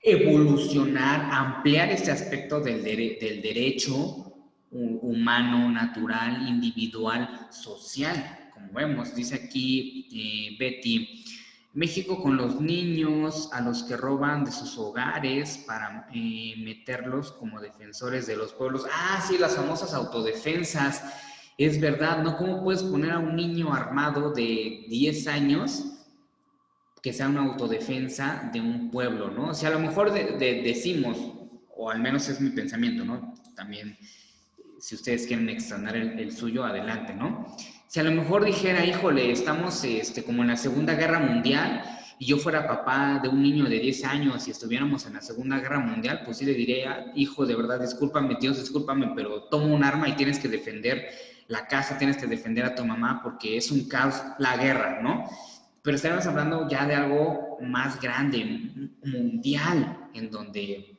evolucionar, ampliar este aspecto del derecho humano, natural, individual, social. Como vemos, dice aquí Betty, México con los niños a los que roban de sus hogares para meterlos como defensores de los pueblos. Ah, sí, las famosas autodefensas. Es verdad, ¿no? ¿Cómo puedes poner a un niño armado de 10 años que sea una autodefensa de un pueblo, ¿no? O sea, a lo mejor decimos, o al menos es mi pensamiento, ¿no? También, si ustedes quieren externar el suyo, adelante, ¿no? Si a lo mejor dijera, híjole, estamos como en la Segunda Guerra Mundial, y yo fuera papá de un niño de 10 años y estuviéramos en la Segunda Guerra Mundial, pues sí le diría, hijo, de verdad, discúlpame, Dios, discúlpame, pero toma un arma y tienes que defender la casa, tienes que defender a tu mamá porque es un caos la guerra, ¿no? Pero estaremos hablando ya de algo más grande, mundial, en donde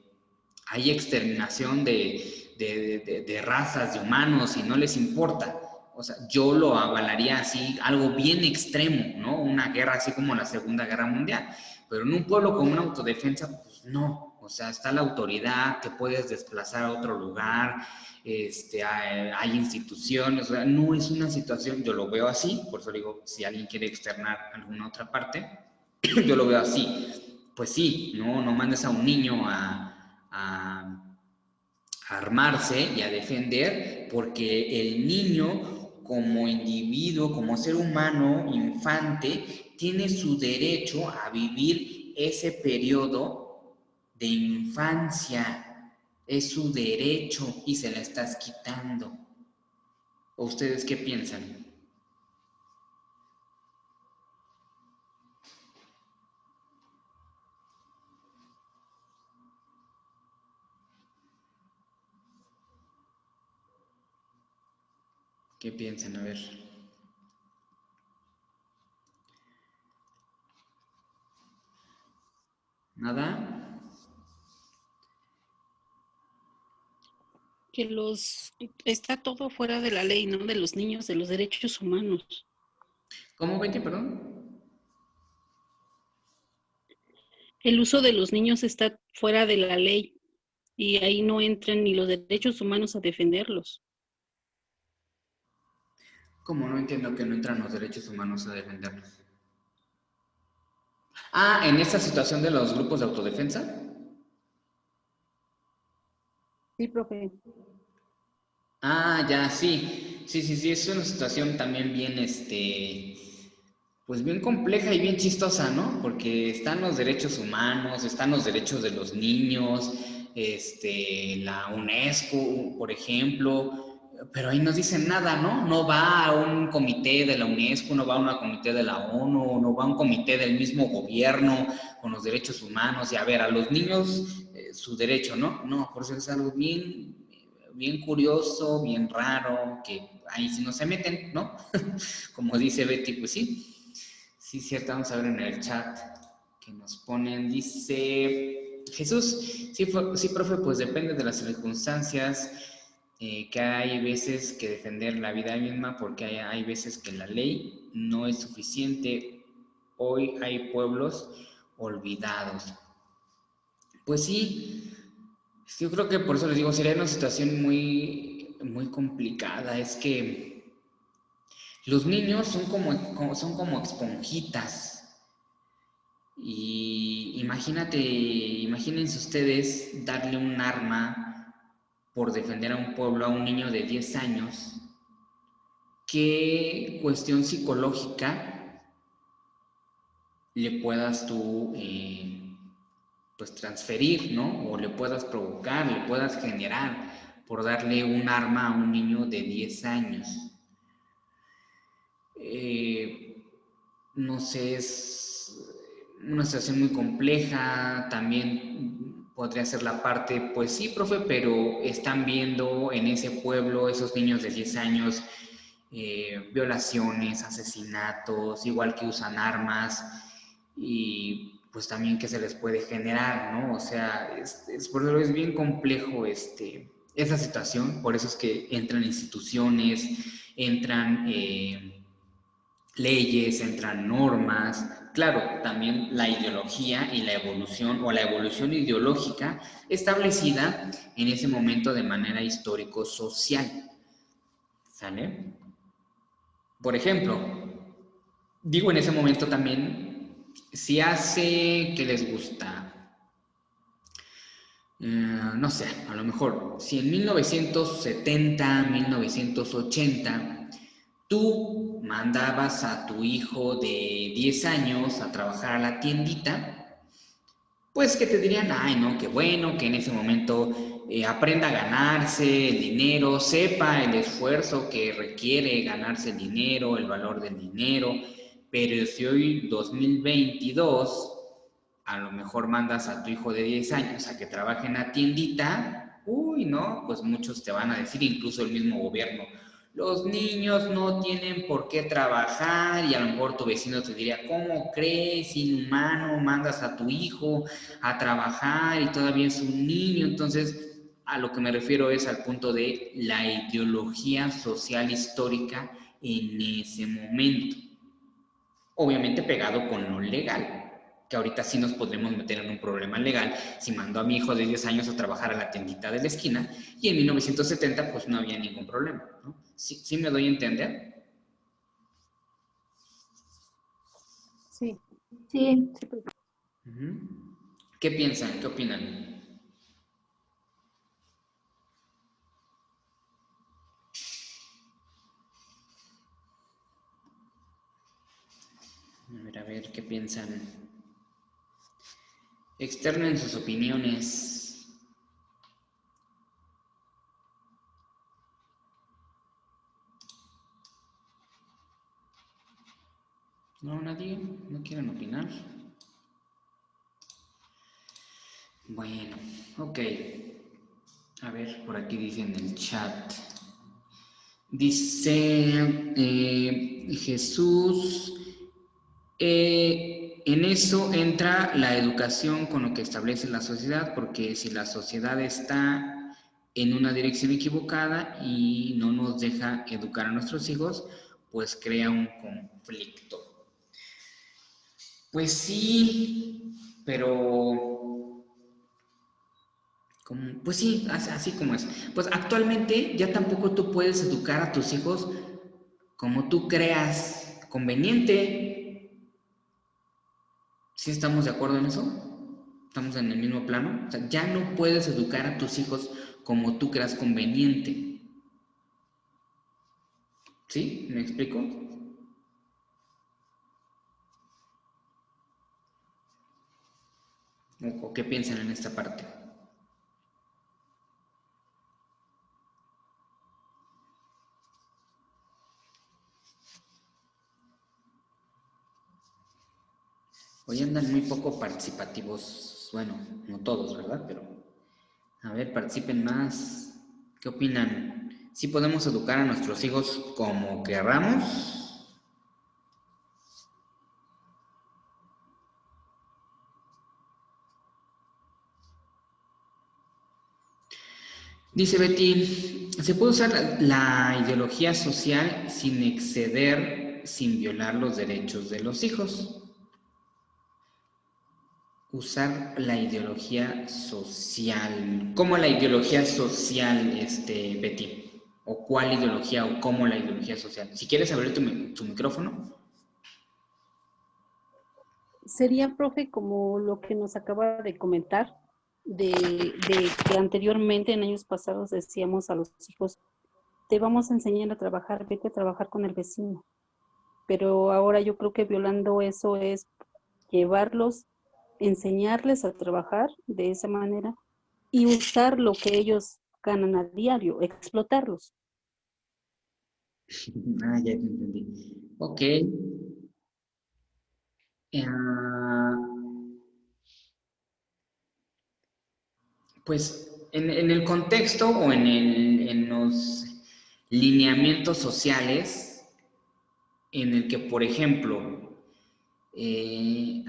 hay exterminación de razas, de humanos, y no les importa. O sea, yo lo avalaría así, algo bien extremo, ¿no? Una guerra así como la Segunda Guerra Mundial. Pero en un pueblo con una autodefensa, pues no. O sea, está la autoridad, te puedes desplazar a otro lugar, hay instituciones, o sea, no es una situación, yo lo veo así, por eso digo, si alguien quiere externar alguna otra parte, yo lo veo así. Pues sí, no mandes a un niño a armarse y a defender, porque el niño como individuo, como ser humano, infante, tiene su derecho a vivir ese periodo de infancia. Es su derecho y se la estás quitando. ¿O ustedes qué piensan? ¿Qué piensan? A ver. ¿Nada? Que está todo fuera de la ley, ¿no? De los niños, de los derechos humanos. ¿Cómo, Betty, perdón? El uso de los niños está fuera de la ley y ahí no entran ni los derechos humanos a defenderlos. ¿Cómo? No entiendo que no entran los derechos humanos a defenderlos. Ah, en esta situación de los grupos de autodefensa. Sí, profe. Ah, ya, sí. Sí, es una situación también bien, pues bien compleja y bien chistosa, ¿no? Porque están los derechos humanos, están los derechos de los niños, la UNESCO, por ejemplo, pero ahí no dicen nada, ¿no? No va a un comité de la UNESCO, no va a un comité de la ONU, no va a un comité del mismo gobierno con los derechos humanos y a ver, a los niños su derecho, ¿no? No, por eso es algo bien curioso, bien raro, que ahí sí no se meten, ¿no? Como dice Betty, pues sí. Sí, cierto, vamos a ver en el chat que nos ponen, dice Jesús, sí, sí, profe, pues depende de las circunstancias, que hay veces que defender la vida misma porque hay veces que la ley no es suficiente. Hoy hay pueblos olvidados. Pues sí, yo creo que por eso les digo, sería una situación muy complicada. Es que los niños son como esponjitas. Y imagínense ustedes darle un arma por defender a un pueblo a un niño de 10 años. ¿Qué cuestión psicológica le puedas tú pues transferir, ¿no? O le puedas provocar, le puedas generar por darle un arma a un niño de 10 años? No sé, es una situación muy compleja. También podría ser la parte, pues sí, profe, pero están viendo en ese pueblo esos niños de 10 años violaciones, asesinatos, igual que usan armas y pues también que se les puede generar, ¿no? O sea, por eso es bien complejo esa situación, por eso es que entran instituciones, entran leyes, entran normas, claro, también la ideología y la evolución o la evolución ideológica establecida en ese momento de manera histórico-social, ¿sale? Por ejemplo, digo en ese momento también, si hace que les gusta, no sé, a lo mejor, si en 1970, 1980, tú mandabas a tu hijo de 10 años a trabajar a la tiendita, pues que te dirían, ay, no, qué bueno, que en ese momento aprenda a ganarse el dinero, sepa el esfuerzo que requiere ganarse el dinero, el valor del dinero, pero si hoy 2022 a lo mejor mandas a tu hijo de 10 años a que trabaje en la tiendita, uy, no, pues muchos te van a decir, incluso el mismo gobierno, los niños no tienen por qué trabajar, y a lo mejor tu vecino te diría, ¿cómo crees, inhumano, mandas a tu hijo a trabajar y todavía es un niño? Entonces, a lo que me refiero es al punto de la ideología social histórica en ese momento. Obviamente pegado con lo legal, que ahorita sí nos podremos meter en un problema legal si mando a mi hijo de 10 años a trabajar a la tiendita de la esquina y en 1970 pues no había ningún problema, ¿no? ¿Sí me doy a entender? Sí. Sí, ¿Qué piensan? ¿Qué opinan? A ver, ¿qué piensan? Externen sus opiniones. No, nadie, no quieren opinar. Bueno, ok. A ver, por aquí dicen en el chat. Dice Jesús, en eso entra la educación con lo que establece la sociedad, porque si la sociedad está en una dirección equivocada y no nos deja educar a nuestros hijos, pues crea un conflicto. Pues sí, pero, pues sí, así como es. Pues actualmente ya tampoco tú puedes educar a tus hijos como tú creas conveniente. ¿Sí estamos de acuerdo en eso? ¿Estamos en el mismo plano? O sea, ya no puedes educar a tus hijos como tú creas conveniente. ¿Sí? ¿Me explico? ¿O qué piensan en esta parte? Hoy andan muy poco participativos, bueno, no todos, ¿verdad? Pero, a ver, participen más. ¿Qué opinan? ¿Sí podemos educar a nuestros hijos como querramos? Dice Betty, ¿se puede usar la ideología social sin exceder, sin violar los derechos de los hijos? Usar la ideología social. ¿Cómo la ideología social, Betty? ¿O cuál ideología o cómo la ideología social? Si quieres abrir tu micrófono. Sería, profe, como lo que nos acaba de comentar, de que anteriormente, en años pasados, decíamos a los hijos, te vamos a enseñar a trabajar, vete a trabajar con el vecino. Pero ahora yo creo que violando eso es llevarlos, enseñarles a trabajar de esa manera y usar lo que ellos ganan a diario, explotarlos. Ah, ya te entendí. Ok. Pues en el contexto o en los lineamientos sociales en el que, por ejemplo,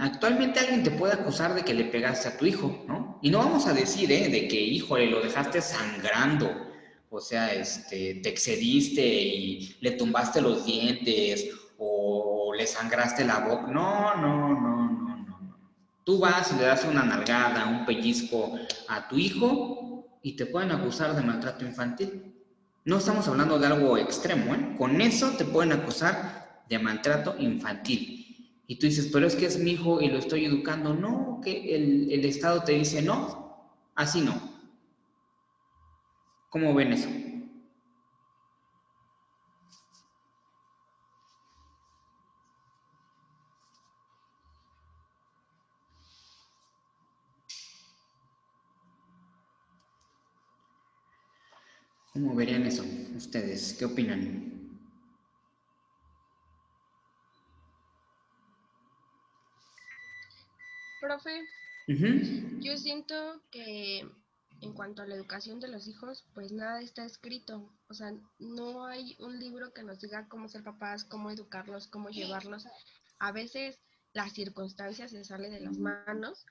actualmente alguien te puede acusar de que le pegaste a tu hijo, ¿no? Y no vamos a decir, de que, híjole, lo dejaste sangrando, o sea, te excediste y le tumbaste los dientes o le sangraste la boca. No, no, no, no, no. Tú vas y le das una nalgada, un pellizco a tu hijo y te pueden acusar de maltrato infantil. No estamos hablando de algo extremo, ¿eh? Con eso te pueden acusar de maltrato infantil. Y tú dices, pero es que es mi hijo y lo estoy educando. No, que el Estado te dice, no, así no. ¿Cómo ven eso? ¿Cómo verían eso ustedes? ¿Qué opinan? Profe, Uh-huh. yo siento que en cuanto a la educación de los hijos, pues nada está escrito. O sea, no hay un libro que nos diga cómo ser papás, cómo educarlos, cómo llevarlos. A veces las circunstancias se salen de las manos,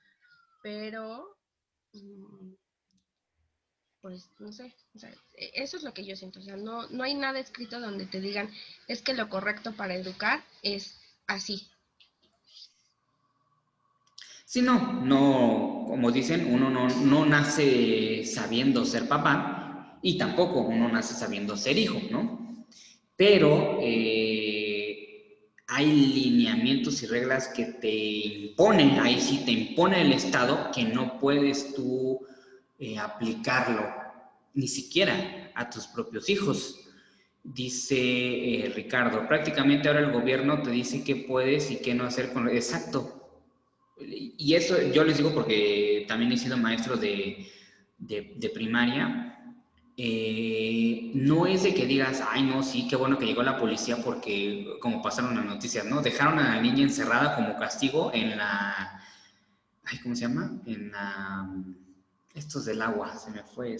pero pues no sé, o sea, eso es lo que yo siento. O sea, no hay nada escrito donde te digan es que lo correcto para educar es así. Sí, no, como dicen, uno no nace sabiendo ser papá y tampoco uno nace sabiendo ser hijo, ¿no? Pero hay lineamientos y reglas que te imponen, ahí sí te impone el Estado, que no puedes tú aplicarlo, ni siquiera a tus propios hijos. Dice Ricardo, prácticamente ahora el gobierno te dice qué puedes y qué no hacer con lo exacto. Y eso yo les digo porque también he sido maestro de primaria. No es de que digas, ay, no, sí, qué bueno que llegó la policía porque, como pasaron las noticias, ¿no? Dejaron a la niña encerrada como castigo en la, ay, ¿cómo se llama? En la, estos del agua, se me fue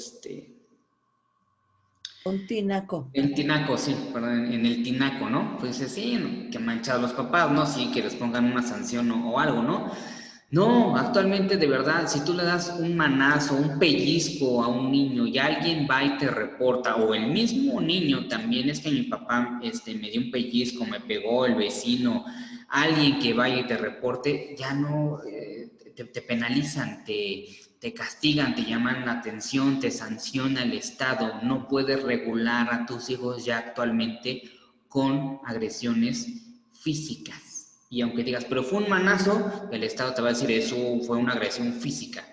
Un tinaco. El tinaco, sí, perdón, en el tinaco, ¿no? Pues sí, ¿no? Que manchado los papás, ¿no? Sí, que les pongan una sanción o algo, ¿no? No, actualmente de verdad, si tú le das un manazo, un pellizco a un niño y alguien va y te reporta, o el mismo niño también, es que mi papá me dio un pellizco, me pegó el vecino, alguien que vaya y te reporte, ya no, te penalizan, te castigan, te llaman la atención, te sanciona el Estado. No puedes regular a tus hijos ya actualmente con agresiones físicas. Y aunque digas, pero fue un manazo, el Estado te va a decir, eso fue una agresión física.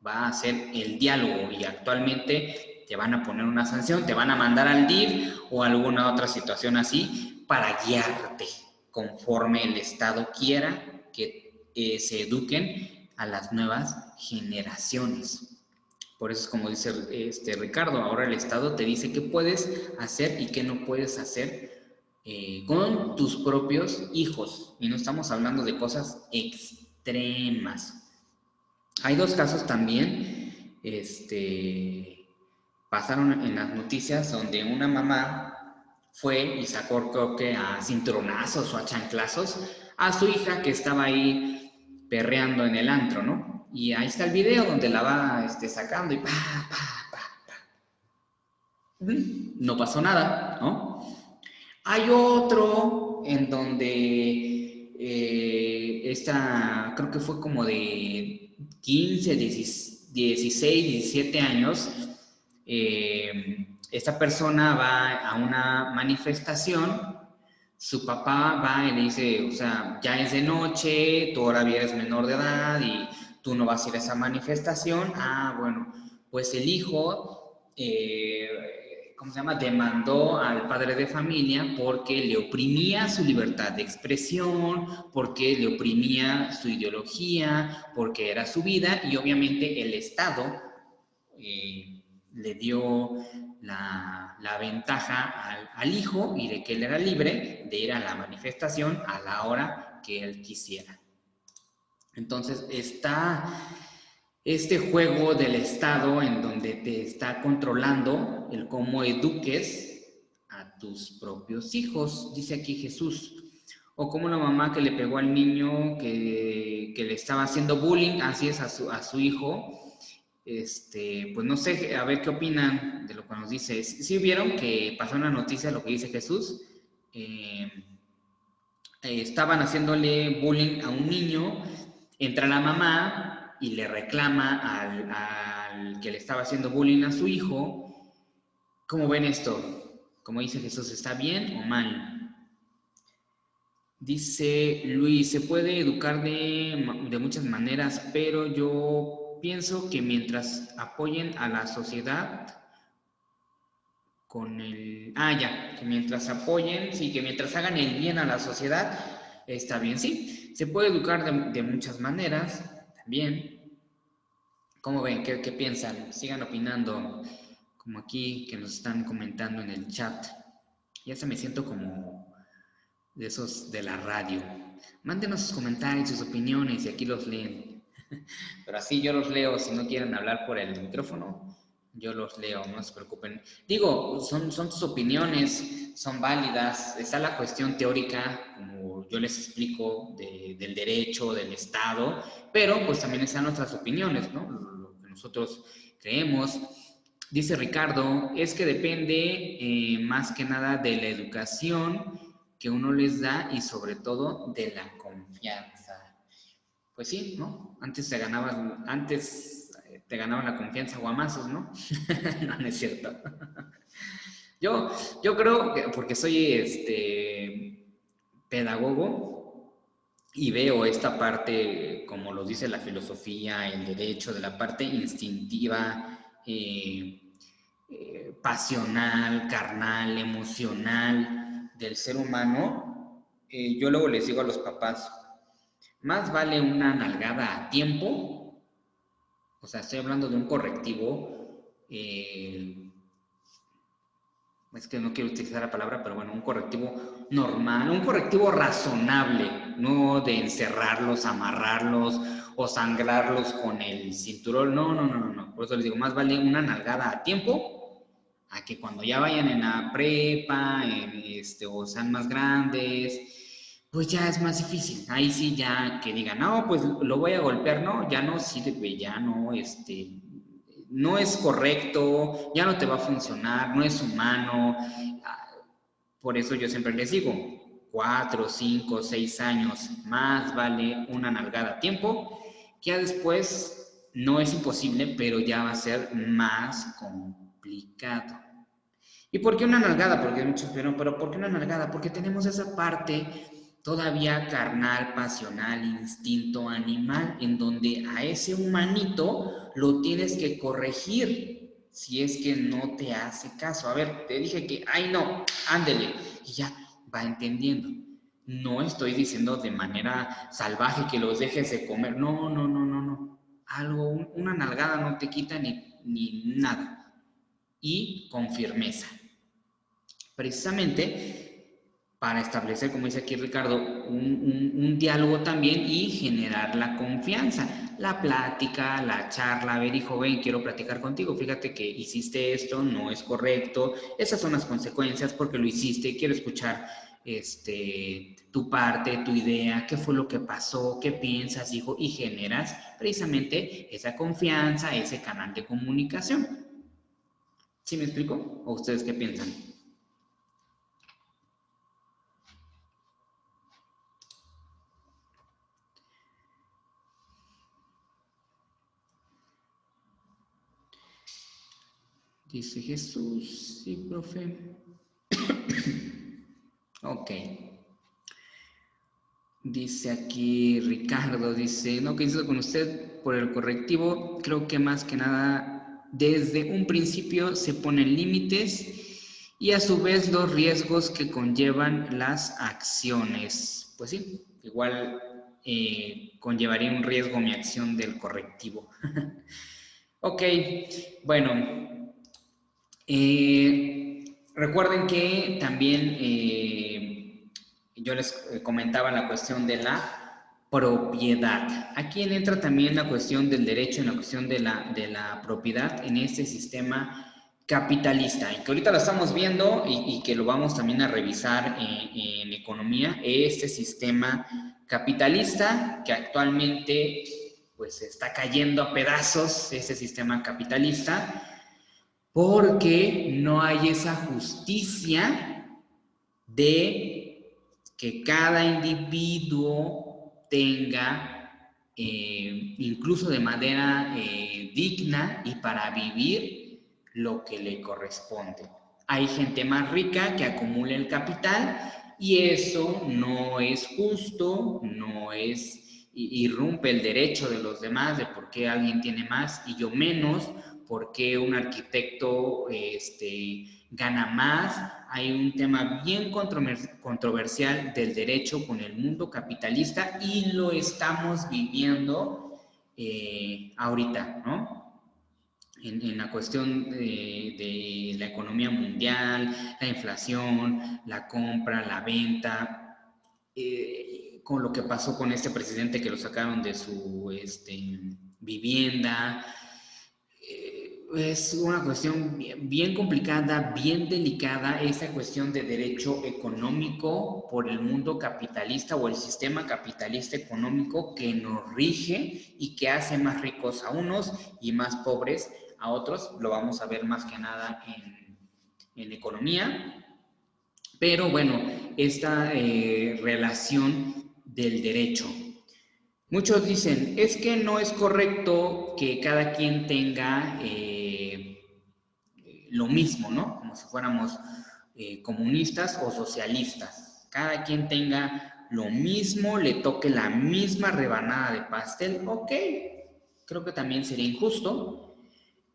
Va a hacer el diálogo y actualmente te van a poner una sanción, te van a mandar al DIF o alguna otra situación así para guiarte conforme el Estado quiera que se eduquen a las nuevas generaciones. Por eso es como dice Ricardo, ahora el Estado te dice qué puedes hacer y qué no puedes hacer con tus propios hijos. Y no estamos hablando de cosas extremas. Hay dos casos también, pasaron en las noticias donde una mamá fue y sacó, creo que a cinturonazos o a chanclazos a su hija que estaba ahí perreando en el antro, ¿no? Y ahí está el video donde la va sacando y no pasó nada, ¿no? Hay otro en donde creo que fue como de 15, 16, 17 años, esta persona va a una manifestación, su papá va y le dice, o sea, ya es de noche, tú todavía eres menor de edad y tú no vas a ir a esa manifestación. Ah, bueno, pues el hijo, ¿cómo se llama? Demandó al padre de familia porque le oprimía su libertad de expresión, porque le oprimía su ideología, porque era su vida y obviamente el Estado le dio la ventaja al hijo y de que él era libre de ir a la manifestación a la hora que él quisiera. Entonces está este juego del Estado en donde te está controlando el cómo eduques a tus propios hijos, dice aquí Jesús. O como la mamá que le pegó al niño que le estaba haciendo bullying, así es a su hijo. Pues no sé, a ver qué opinan de lo que nos dice. ¿Sí vieron que pasó en la noticia lo que dice Jesús? Estaban haciéndole bullying a un niño, entra la mamá y le reclama al que le estaba haciendo bullying a su hijo. ¿Cómo ven esto? Como dice Jesús, ¿está bien o mal? Dice Luis, se puede educar de muchas maneras, pero yo pienso que mientras apoyen a la sociedad que mientras apoyen, sí, que mientras hagan el bien a la sociedad, está bien, sí. Se puede educar de muchas maneras, también. ¿Cómo ven? ¿Qué piensan? Sigan opinando, como aquí que nos están comentando en el chat. Ya me siento como de esos de la radio. Mándenos sus comentarios, sus opiniones y aquí los leen. Pero así yo los leo, si no quieren hablar por el micrófono, yo los leo, no se preocupen. Digo, son tus opiniones, son válidas. Está la cuestión teórica, como yo les explico, del derecho, del Estado, pero pues también están nuestras opiniones, ¿no? Lo que nosotros creemos. Dice Ricardo, es que depende más que nada de la educación que uno les da y sobre todo de la confianza. Pues sí, ¿no? Antes te ganaban la confianza guamazos, ¿no? No es cierto. Yo creo que, porque soy pedagogo y veo esta parte, como lo dice la filosofía, el derecho, de la parte instintiva, pasional, carnal, emocional del ser humano. Yo luego les digo a los papás, más vale una nalgada a tiempo, o sea, estoy hablando de un correctivo, es que no quiero utilizar la palabra, pero bueno, un correctivo normal, un correctivo razonable, no de encerrarlos, amarrarlos o sangrarlos con el cinturón, no. Por eso les digo, más vale una nalgada a tiempo a que cuando ya vayan en la prepa, o sean más grandes, pues ya es más difícil. Ahí sí ya que digan, no, pues lo voy a golpear, no, ya no sirve, ya no, no es correcto, ya no te va a funcionar, no es humano. Por eso yo siempre les digo, 4, 5, 6 años, más vale una nalgada a tiempo Ya después no es imposible, pero ya va a ser más complicado. ¿Y por qué una nalgada? Porque muchos pero ¿por qué una nalgada? Porque tenemos esa parte todavía carnal, pasional, instinto animal, en donde a ese humanito lo tienes que corregir si es que no te hace caso. A ver, te dije que, ay no, ándele, y ya va entendiendo. No estoy diciendo de manera salvaje que los dejes de comer, no. Algo, una nalgada no te quita ni nada. Y con firmeza. Precisamente para establecer, como dice aquí Ricardo, un diálogo también y generar la confianza, la plática, la charla. A ver, hijo, ven, quiero platicar contigo, fíjate que hiciste esto, no es correcto, esas son las consecuencias porque lo hiciste, quiero escuchar tu parte, tu idea, qué fue lo que pasó, qué piensas, hijo, y generas precisamente esa confianza, ese canal de comunicación. ¿Sí me explico? ¿O ustedes qué piensan? Dice Jesús, sí, profe. Ok. Dice aquí Ricardo, dice, no coincido con usted por el correctivo, creo que más que nada desde un principio se ponen límites y a su vez los riesgos que conllevan las acciones. Pues sí, igual conllevaría un riesgo mi acción del correctivo. Ok, bueno. Recuerden que también yo les comentaba la cuestión de la propiedad. Aquí entra también la cuestión del derecho, en la cuestión de la propiedad en este sistema capitalista, y que ahorita lo estamos viendo y que lo vamos también a revisar en economía, este sistema capitalista que actualmente pues está cayendo a pedazos, ese sistema capitalista, porque no hay esa justicia de que cada individuo tenga, incluso de manera digna y para vivir, lo que le corresponde. Hay gente más rica que acumula el capital y eso no es justo, no es, irrumpe el derecho de los demás de por qué alguien tiene más y yo menos, por qué un arquitecto gana más. Hay un tema bien controversial del derecho con el mundo capitalista y lo estamos viviendo ahorita, ¿no? En la cuestión de la economía mundial, la inflación, la compra, la venta, con lo que pasó con este presidente que lo sacaron de su vivienda. Es una cuestión bien complicada, bien delicada, esa cuestión de derecho económico por el mundo capitalista o el sistema capitalista económico que nos rige y que hace más ricos a unos y más pobres a otros. Lo vamos a ver más que nada en economía. Pero bueno, esta relación del derecho. Muchos dicen, es que no es correcto que cada quien tenga lo mismo, ¿no? Como si fuéramos comunistas o socialistas. Cada quien tenga lo mismo, le toque la misma rebanada de pastel. Ok, creo que también sería injusto,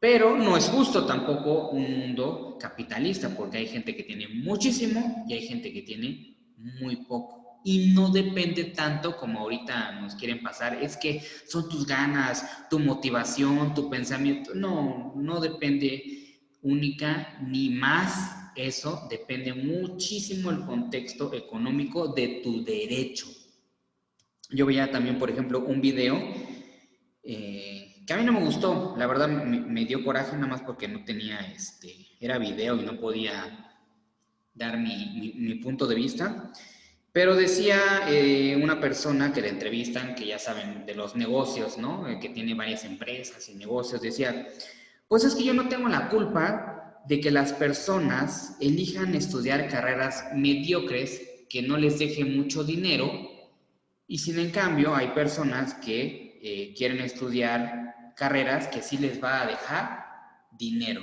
pero no es justo tampoco un mundo capitalista, porque hay gente que tiene muchísimo y hay gente que tiene muy poco. Y no depende tanto como ahorita nos quieren pasar, es que son tus ganas, tu motivación, tu pensamiento. No, no depende única ni más eso, depende muchísimo el contexto económico de tu derecho. Yo veía también, por ejemplo, un video que a mí no me gustó, la verdad me dio coraje nada más porque no tenía, era video y no podía dar mi punto de vista. Pero decía una persona que le entrevistan, que ya saben, de los negocios, ¿no? Que tiene varias empresas y negocios, decía, pues es que yo no tengo la culpa de que las personas elijan estudiar carreras mediocres que no les deje mucho dinero, y sin en cambio hay personas que quieren estudiar carreras que sí les va a dejar dinero.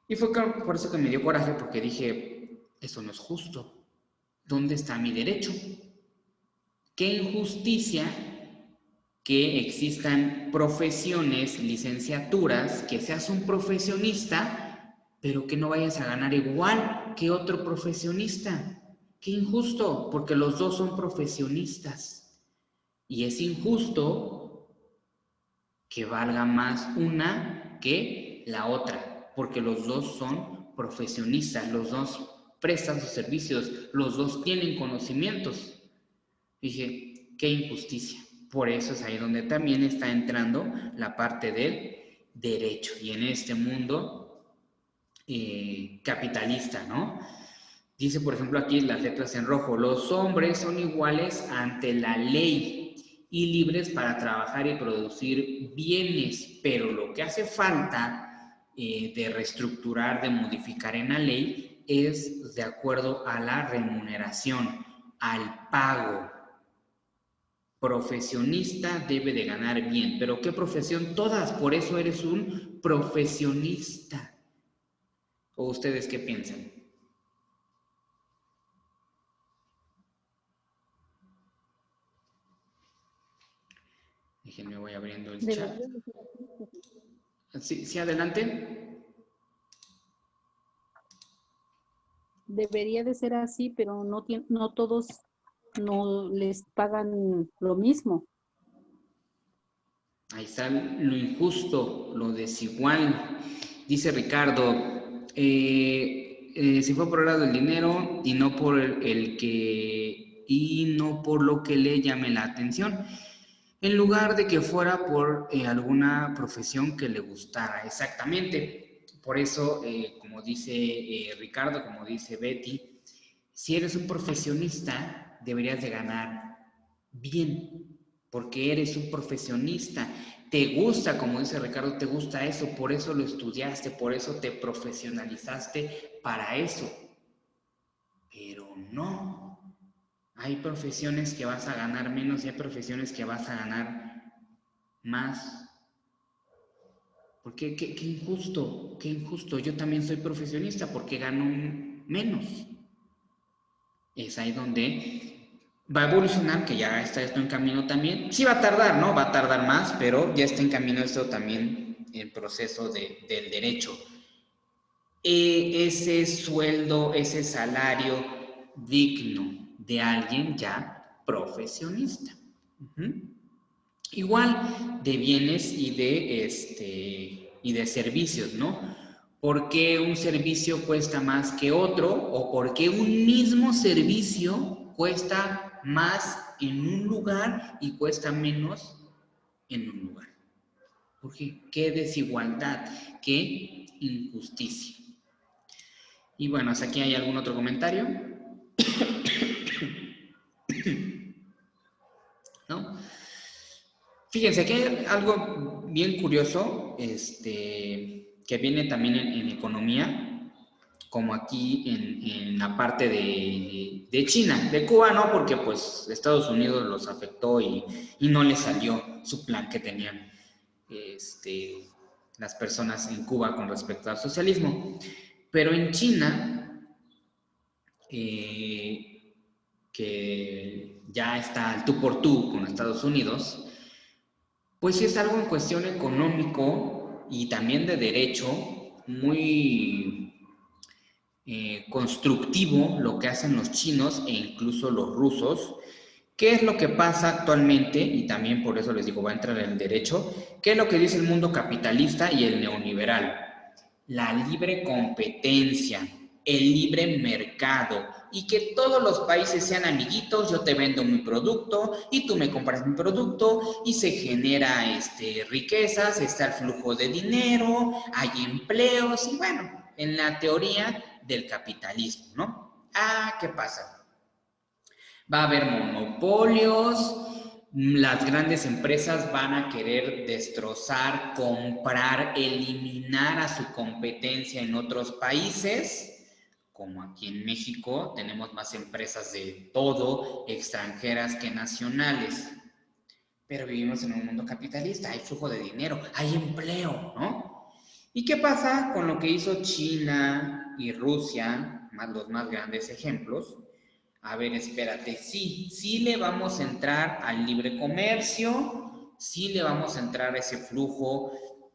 Y fue por eso que me dio coraje, porque dije, eso no es justo. ¿Dónde está mi derecho? Qué injusticia que existan profesiones, licenciaturas, que seas un profesionista, pero que no vayas a ganar igual que otro profesionista. Qué injusto, porque los dos son profesionistas. Y es injusto que valga más una que la otra, porque los dos son profesionistas, los dos prestan sus servicios, los dos tienen conocimientos. Dije, qué injusticia. Por eso es ahí donde también está entrando la parte del derecho. Y en este mundo capitalista, ¿no? Dice, por ejemplo, aquí las letras en rojo, los hombres son iguales ante la ley y libres para trabajar y producir bienes, pero lo que hace falta de reestructurar, de modificar en la ley, es de acuerdo a la remuneración, al pago. Profesionista debe de ganar bien, pero ¿qué profesión? Todas, por eso eres un profesionista. ¿O ustedes qué piensan? Déjenme, voy abriendo el chat. Sí, adelante. Debería de ser así, pero no todos no les pagan lo mismo. Ahí está lo injusto, lo desigual. Dice Ricardo, se fue por el lado del dinero y no por no por lo que le llame la atención, en lugar de que fuera por alguna profesión que le gustara. Exactamente. Por eso, como dice Ricardo, como dice Betty, si eres un profesionista, deberías de ganar bien, porque eres un profesionista. Te gusta, como dice Ricardo, te gusta eso, por eso lo estudiaste, por eso te profesionalizaste para eso. Pero no. Hay profesiones que vas a ganar menos y hay profesiones que vas a ganar más. Porque qué injusto, qué injusto. Yo también soy profesionista porque gano menos. Es ahí donde va a evolucionar, que ya está esto en camino también. Sí va a tardar, ¿no? Va a tardar más, pero ya está en camino esto también, el proceso del derecho. Ese sueldo, ese salario digno de alguien ya profesionista. Igual de bienes y de servicios, ¿no? ¿Por qué un servicio cuesta más que otro? ¿O por qué un mismo servicio cuesta más en un lugar y cuesta menos en un lugar? ¿Por qué? ¿Qué desigualdad? ¿Qué injusticia? Y bueno, hasta aquí hay algún otro comentario. ¿No? Fíjense que hay algo bien curioso, que viene también en economía, como aquí en la parte de China, de Cuba no, porque pues Estados Unidos los afectó y no les salió su plan que tenían las personas en Cuba con respecto al socialismo. Pero en China, que ya está al tú por tú con Estados Unidos, pues sí es algo en cuestión económico y también de derecho muy constructivo lo que hacen los chinos e incluso los rusos. ¿Qué es lo que pasa actualmente? Y también por eso les digo, va a entrar en el derecho. ¿Qué es lo que dice el mundo capitalista y el neoliberal? La libre competencia, el libre mercado, y que todos los países sean amiguitos. Yo te vendo mi producto y tú me compras mi producto y se genera riquezas, está el flujo de dinero, hay empleos y bueno, en la teoría del capitalismo, ¿no? ¿Qué pasa? Va a haber monopolios, las grandes empresas van a querer destrozar, comprar, eliminar a su competencia en otros países. Como aquí en México tenemos más empresas de todo extranjeras que nacionales. pero vivimos en un mundo capitalista, hay flujo de dinero, hay empleo, ¿no? ¿Y qué pasa con lo que hizo China y Rusia, los más grandes ejemplos? A ver, espérate, sí le vamos a entrar al libre comercio, sí le vamos a entrar a ese flujo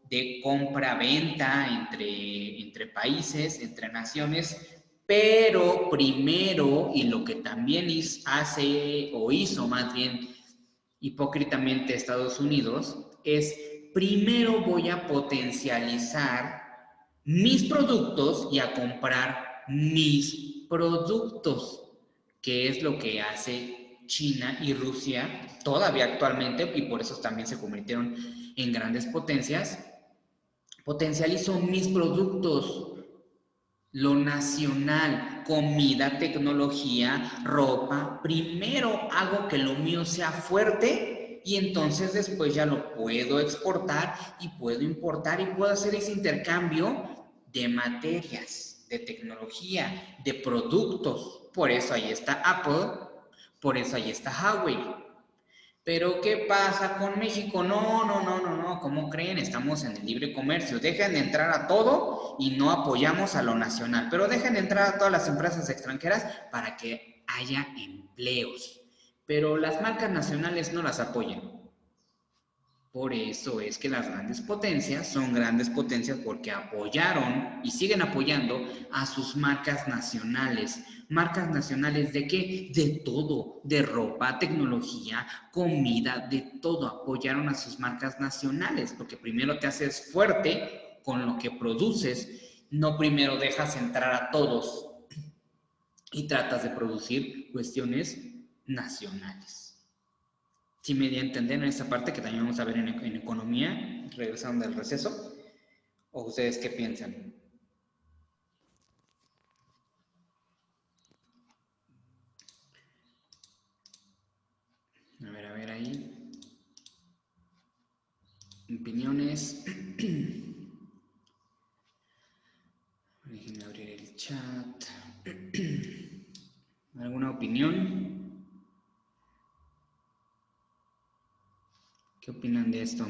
de compra-venta entre países, entre naciones, pero primero, y lo que también hace, o hizo más bien hipócritamente Estados Unidos, es primero voy a potencializar mis productos y a comprar mis productos, que es lo que hace China y Rusia todavía actualmente, y por eso también se convirtieron en grandes potencias. Potencializo mis productos, lo nacional, comida, tecnología, ropa. Primero hago que lo mío sea fuerte y entonces después ya lo puedo exportar y puedo importar y puedo hacer ese intercambio de materias, de tecnología, de productos. Por eso ahí está Apple, por eso ahí está Huawei. Pero ¿qué pasa con México? No, ¿cómo creen? Estamos en el libre comercio. Dejan de entrar a todo y no apoyamos a lo nacional. Pero dejan de entrar a todas las empresas extranjeras para que haya empleos. Pero las marcas nacionales no las apoyan. Por eso es que las grandes potencias son grandes potencias porque apoyaron y siguen apoyando a sus marcas nacionales. ¿Marcas nacionales de qué? De todo, de ropa, tecnología, comida, de todo. Apoyaron a sus marcas nacionales porque primero te haces fuerte con lo que produces, no primero dejas entrar a todos y tratas de producir cuestiones nacionales. Sí me di a entender en esta parte que también vamos a ver en economía, regresando del receso. ¿O ustedes qué piensan? A ver ahí. Opiniones. Déjenme abrir el chat. ¿Alguna opinión? ¿Qué opinan de esto?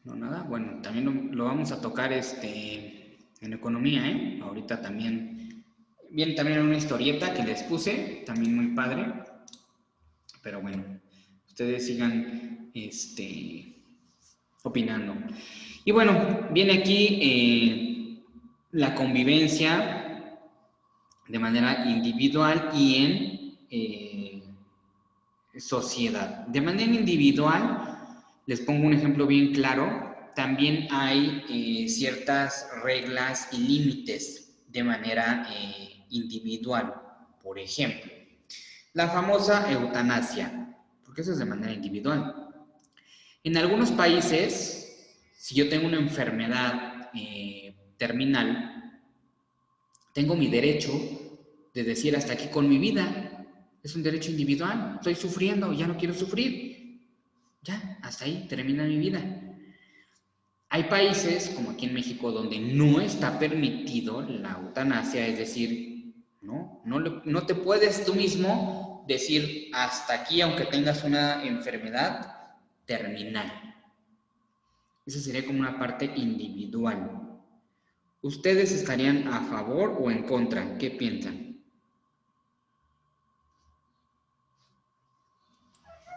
No, nada. Bueno, también lo vamos a tocar en economía, ¿eh? Ahorita también. Viene también una historieta que les puse, también muy padre. Pero bueno, ustedes sigan opinando. Y bueno, viene aquí la convivencia de manera individual y en sociedad. De manera individual, les pongo un ejemplo bien claro, también hay ciertas reglas y límites de manera individual. Por ejemplo, la famosa eutanasia, porque eso es de manera individual. En algunos países, si yo tengo una enfermedad terminal, tengo mi derecho de decir hasta aquí con mi vida. Es un derecho individual. Estoy sufriendo, ya no quiero sufrir. Ya, hasta ahí termina mi vida. Hay países, como aquí en México, donde no está permitido la eutanasia, es decir, no te puedes tú mismo decir hasta aquí, aunque tengas una enfermedad terminal. Esa sería como una parte individual. ¿Ustedes estarían a favor o en contra? ¿Qué piensan?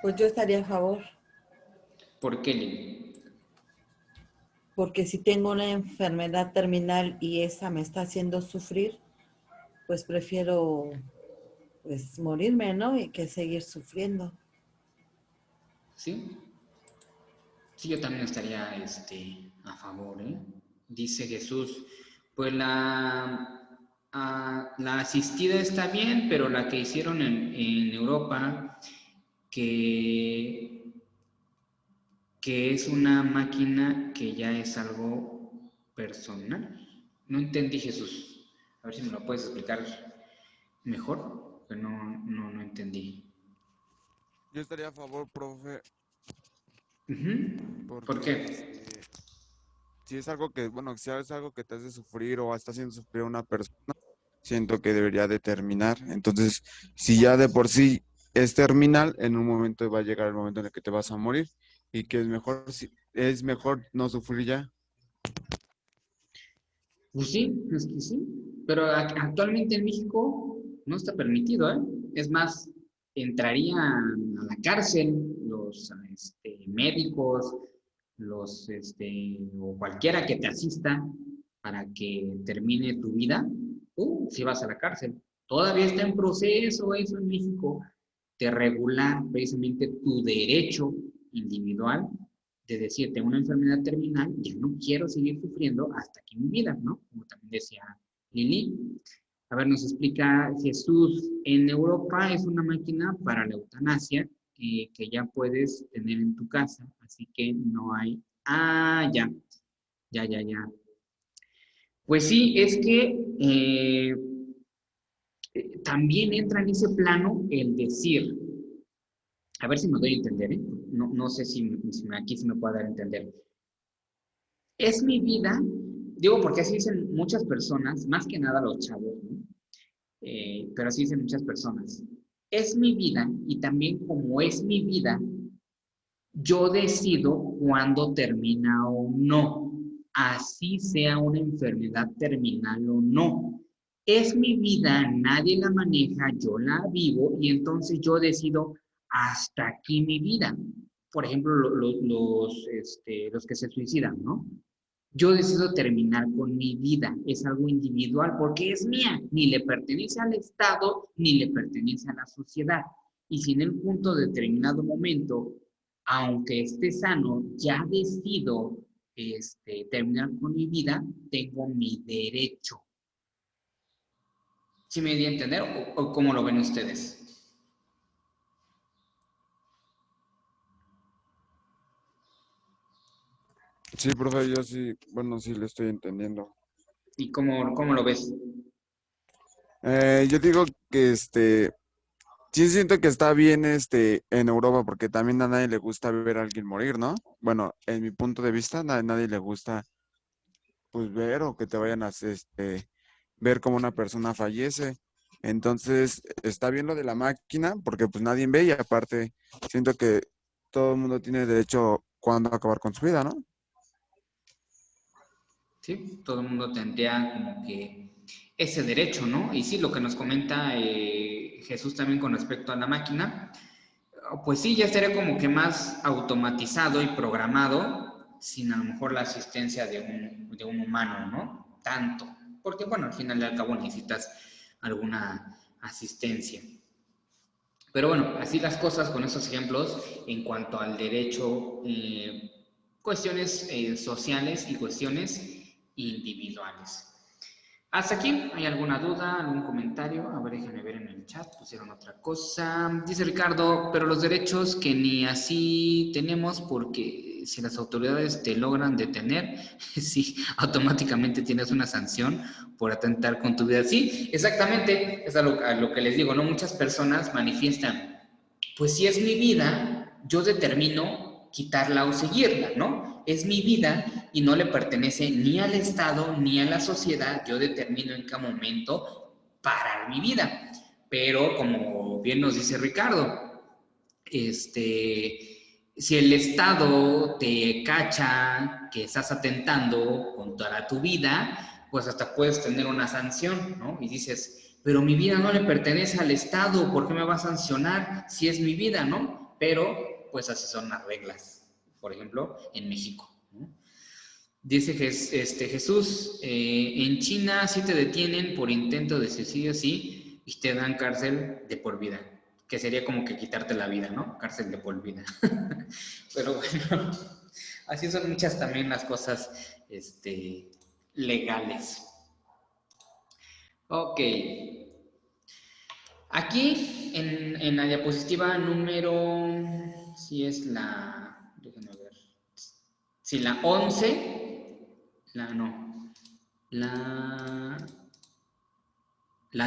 Pues yo estaría a favor, ¿Por qué, Lili? porque si tengo una enfermedad terminal y esa me está haciendo sufrir, pues prefiero pues morirme, ¿no? Y que seguir sufriendo. ¿Sí? Sí, yo también estaría a favor, ¿eh? Dice Jesús, pues la asistida está bien, pero la que hicieron en Europa, que es una máquina que ya es algo personal. No entendí, Jesús. A ver si me lo puedes explicar mejor, que no entendí. Yo estaría a favor, profe, ¿Por porque qué? si es algo que, bueno, si es algo que te hace sufrir o está haciendo sufrir a una persona, siento que debería de terminar. Entonces, si ya de por sí es terminal, en un momento va a llegar el momento en el que te vas a morir y que es mejor, es mejor no sufrir ya. Pues sí, es que sí. Pero actualmente en México no está permitido, ¿eh? Es más, entrarían a la cárcel los médicos, o cualquiera que te asista para que termine tu vida, si vas a la cárcel. Todavía está en proceso eso en México, de regular precisamente tu derecho individual de decir, tengo una enfermedad terminal, ya no quiero seguir sufriendo hasta aquí mi vida, ¿no? Como también decía Lili. A ver, nos explica Jesús, en Europa es una máquina para la eutanasia que ya puedes tener en tu casa, así que no hay... Ah, ya. Pues sí, es que también entra en ese plano el decir, a ver si me doy a entender, ¿eh? No sé si aquí se me puede dar a entender. Es mi vida, digo porque así dicen muchas personas, más que nada los chavos, ¿no? Pero así dicen muchas personas. Es mi vida y también como es mi vida, yo decido cuándo termina o no, así sea una enfermedad terminal o no. Es mi vida, nadie la maneja, yo la vivo y entonces yo decido hasta aquí mi vida. Por ejemplo, los que se suicidan, ¿no? Yo decido terminar con mi vida, es algo individual porque es mía, ni le pertenece al Estado, ni le pertenece a la sociedad. Y si en el punto de determinado momento, aunque esté sano, ya decido terminar con mi vida, tengo mi derecho. ¿Sí me di a entender o cómo lo ven ustedes? Sí, profe, yo sí, bueno, sí le estoy entendiendo. ¿Y cómo lo ves? Yo digo que sí siento que está bien en Europa porque también a nadie le gusta ver a alguien morir, ¿no? Bueno, en mi punto de vista, a nadie le gusta pues ver o que te vayan a ver cómo una persona fallece. Entonces, está bien lo de la máquina porque pues nadie ve y aparte siento que todo el mundo tiene derecho cuando acabar con su vida, ¿no? Sí, todo el mundo tendría como que ese derecho, ¿no? Y sí, lo que nos comenta Jesús también con respecto a la máquina, pues sí, ya estaría como que más automatizado y programado sin a lo mejor la asistencia de un humano, ¿no? Tanto, porque bueno, al final y al cabo necesitas alguna asistencia. Pero bueno, así las cosas con esos ejemplos en cuanto al derecho, cuestiones sociales y cuestiones individuales. Hasta aquí, ¿hay alguna duda, algún comentario? A ver, déjenme ver en el chat, pusieron otra cosa. Dice Ricardo, pero los derechos que ni así tenemos porque si las autoridades te logran detener, sí, automáticamente tienes una sanción por atentar con tu vida. Sí, exactamente, es a lo que les digo, ¿no? Muchas personas manifiestan, pues si es mi vida, yo determino quitarla o seguirla, ¿no? Es mi vida y no le pertenece ni al Estado ni a la sociedad. Yo determino en qué momento parar mi vida. Pero como bien nos dice Ricardo, si el Estado te cacha que estás atentando contra tu vida, pues hasta puedes tener una sanción, ¿no? Y dices, pero mi vida no le pertenece al Estado, ¿por qué me va a sancionar si es mi vida, ¿no? Pero, pues así son las reglas, por ejemplo, en México, ¿no? Dice Jesús, en China sí te detienen por intento de suicidio, sí, y te dan cárcel de por vida, que sería como que quitarte la vida, ¿no? Cárcel de por vida. Pero bueno, así son muchas también las cosas legales. Ok. Aquí en la diapositiva número, si es la, déjenme ver, si la 11, la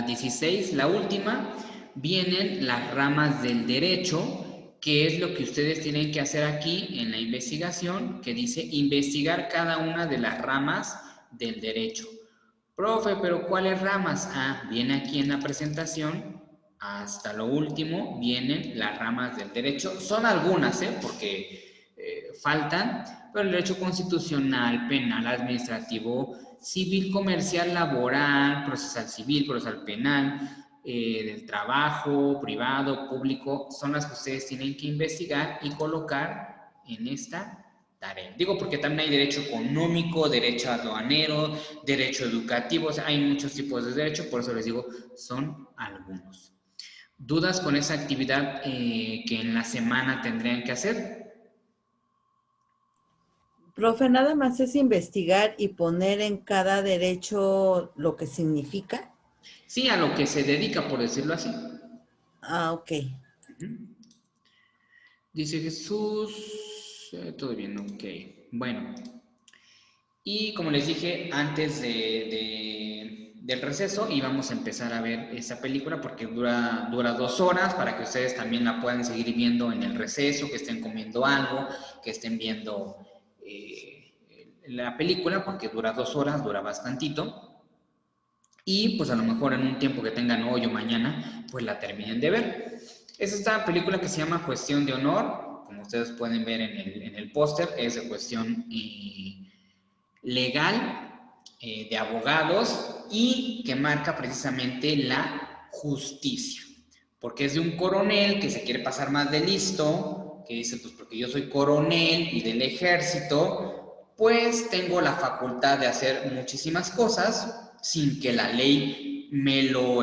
16, la última, vienen las ramas del derecho qué es lo que ustedes tienen que hacer aquí en la investigación, que dice investigar cada una de las ramas del derecho. Profe, pero ¿cuáles ramas? Ah, viene aquí en la presentación, hasta lo último vienen las ramas del derecho. Son algunas, porque faltan, pero el derecho constitucional, penal, administrativo, civil, comercial, laboral, procesal civil, procesal penal, del trabajo, privado, público, son las que ustedes tienen que investigar y colocar en esta tarea. Digo porque también hay derecho económico, derecho aduanero, derecho educativo, o sea, hay muchos tipos de derecho, por eso les digo, son algunos. ¿Dudas con esa actividad que en la semana tendrían que hacer? Profe, nada más es investigar y poner en cada derecho lo que significa. Sí, a lo que se dedica, por decirlo así. Ah, ok. Dice Jesús, todo bien, ok. Bueno, y como les dije, antes del receso íbamos a empezar a ver esa película porque dura 2 horas para que ustedes también la puedan seguir viendo en el receso, que estén comiendo algo, que estén viendo la película porque dura 2 horas, dura bastantito. Y pues a lo mejor en un tiempo que tengan hoy o mañana, pues la terminen de ver. Es esta película que se llama Cuestión de Honor, como ustedes pueden ver en el póster, es de cuestión legal, de abogados y que marca precisamente la justicia. Porque es de un coronel que se quiere pasar más de listo, que dice, pues porque yo soy coronel y del ejército, pues tengo la facultad de hacer muchísimas cosas sin que la ley me lo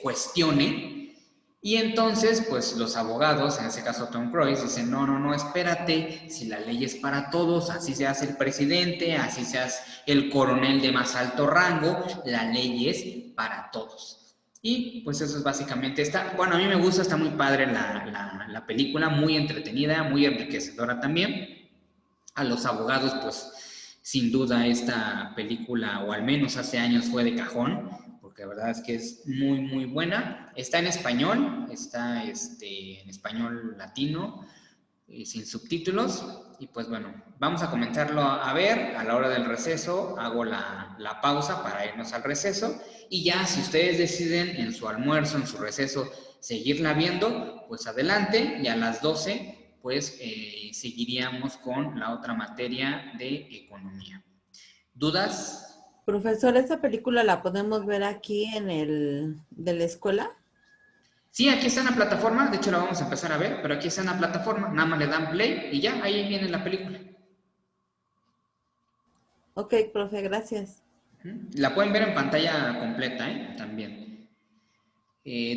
cuestione. Y entonces, pues los abogados, en ese caso Tom Cruise, dicen, no, no, no, espérate, si la ley es para todos, así seas el presidente, así seas el coronel de más alto rango, la ley es para todos. Y pues eso es básicamente bueno, a mí me gusta, está muy padre la película, muy entretenida, muy enriquecedora también. A los abogados, pues sin duda esta película, o al menos hace años fue de cajón, porque la verdad es que es muy, muy buena. Está en español, está en español latino, sin subtítulos. Y pues bueno, vamos a comenzarlo a ver. A la hora del receso hago la pausa para irnos al receso. Y ya si ustedes deciden en su almuerzo, en su receso, seguirla viendo, pues adelante. Y a las 12 pues seguiríamos con la otra materia de economía. ¿Dudas? Profesor, ¿esa película la podemos ver aquí de la escuela? Sí, aquí está en la plataforma, de hecho la vamos a empezar a ver, pero aquí está en la plataforma, nada más le dan play y ya, ahí viene la película. Ok, profe, gracias. La pueden ver en pantalla completa, también.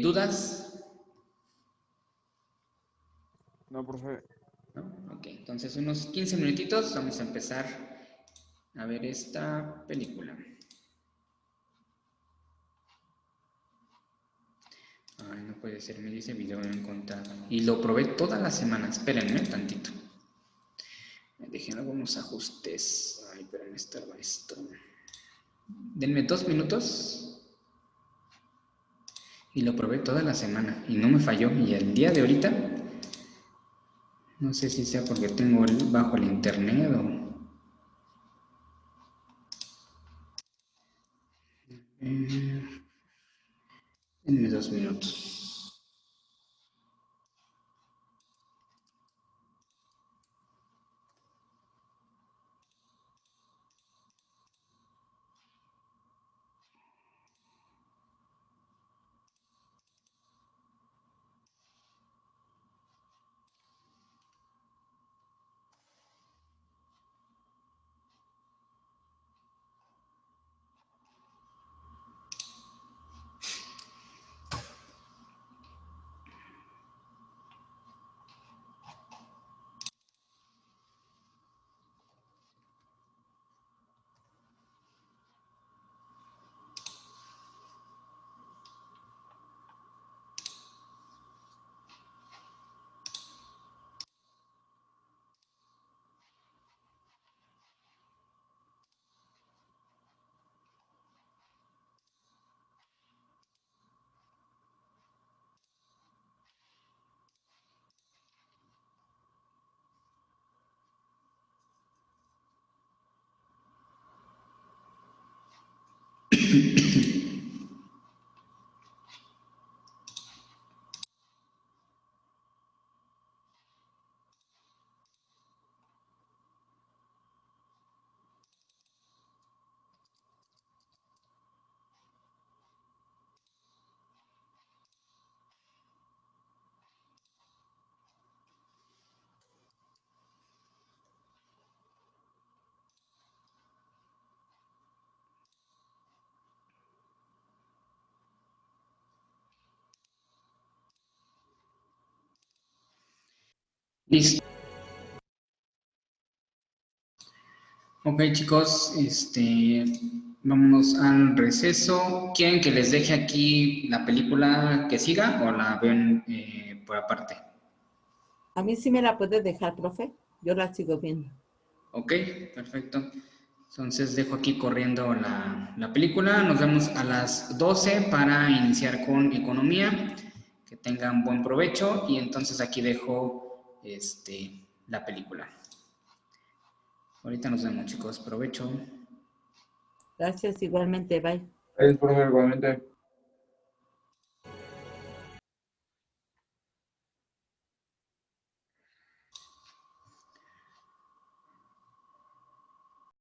¿Dudas? No, profe. ¿No? Ok, entonces unos 15 minutitos vamos a empezar a ver esta película. Ay, no puede ser, me dice video no encontrado. Y lo probé toda la semana, espérenme tantito. Dejen algunos ajustes. Ay, pero no estaba esto. Denme 2 minutos. Y lo probé toda la semana y no me falló. Y el día de ahorita, no sé si sea porque tengo bajo el internet o... Denme 2 minutos. Listo. Ok, chicos, vámonos al receso. ¿Quieren que les deje aquí la película que siga o la ven por aparte? A mí sí me la puede dejar, profe. Yo la sigo viendo. Ok, perfecto. Entonces dejo aquí corriendo la película. Nos vemos a las 12 para iniciar con economía. Que tengan buen provecho y entonces aquí dejo la película. Ahorita nos vemos, chicos. Provecho. Gracias, igualmente. Bye. Gracias, profe, igualmente.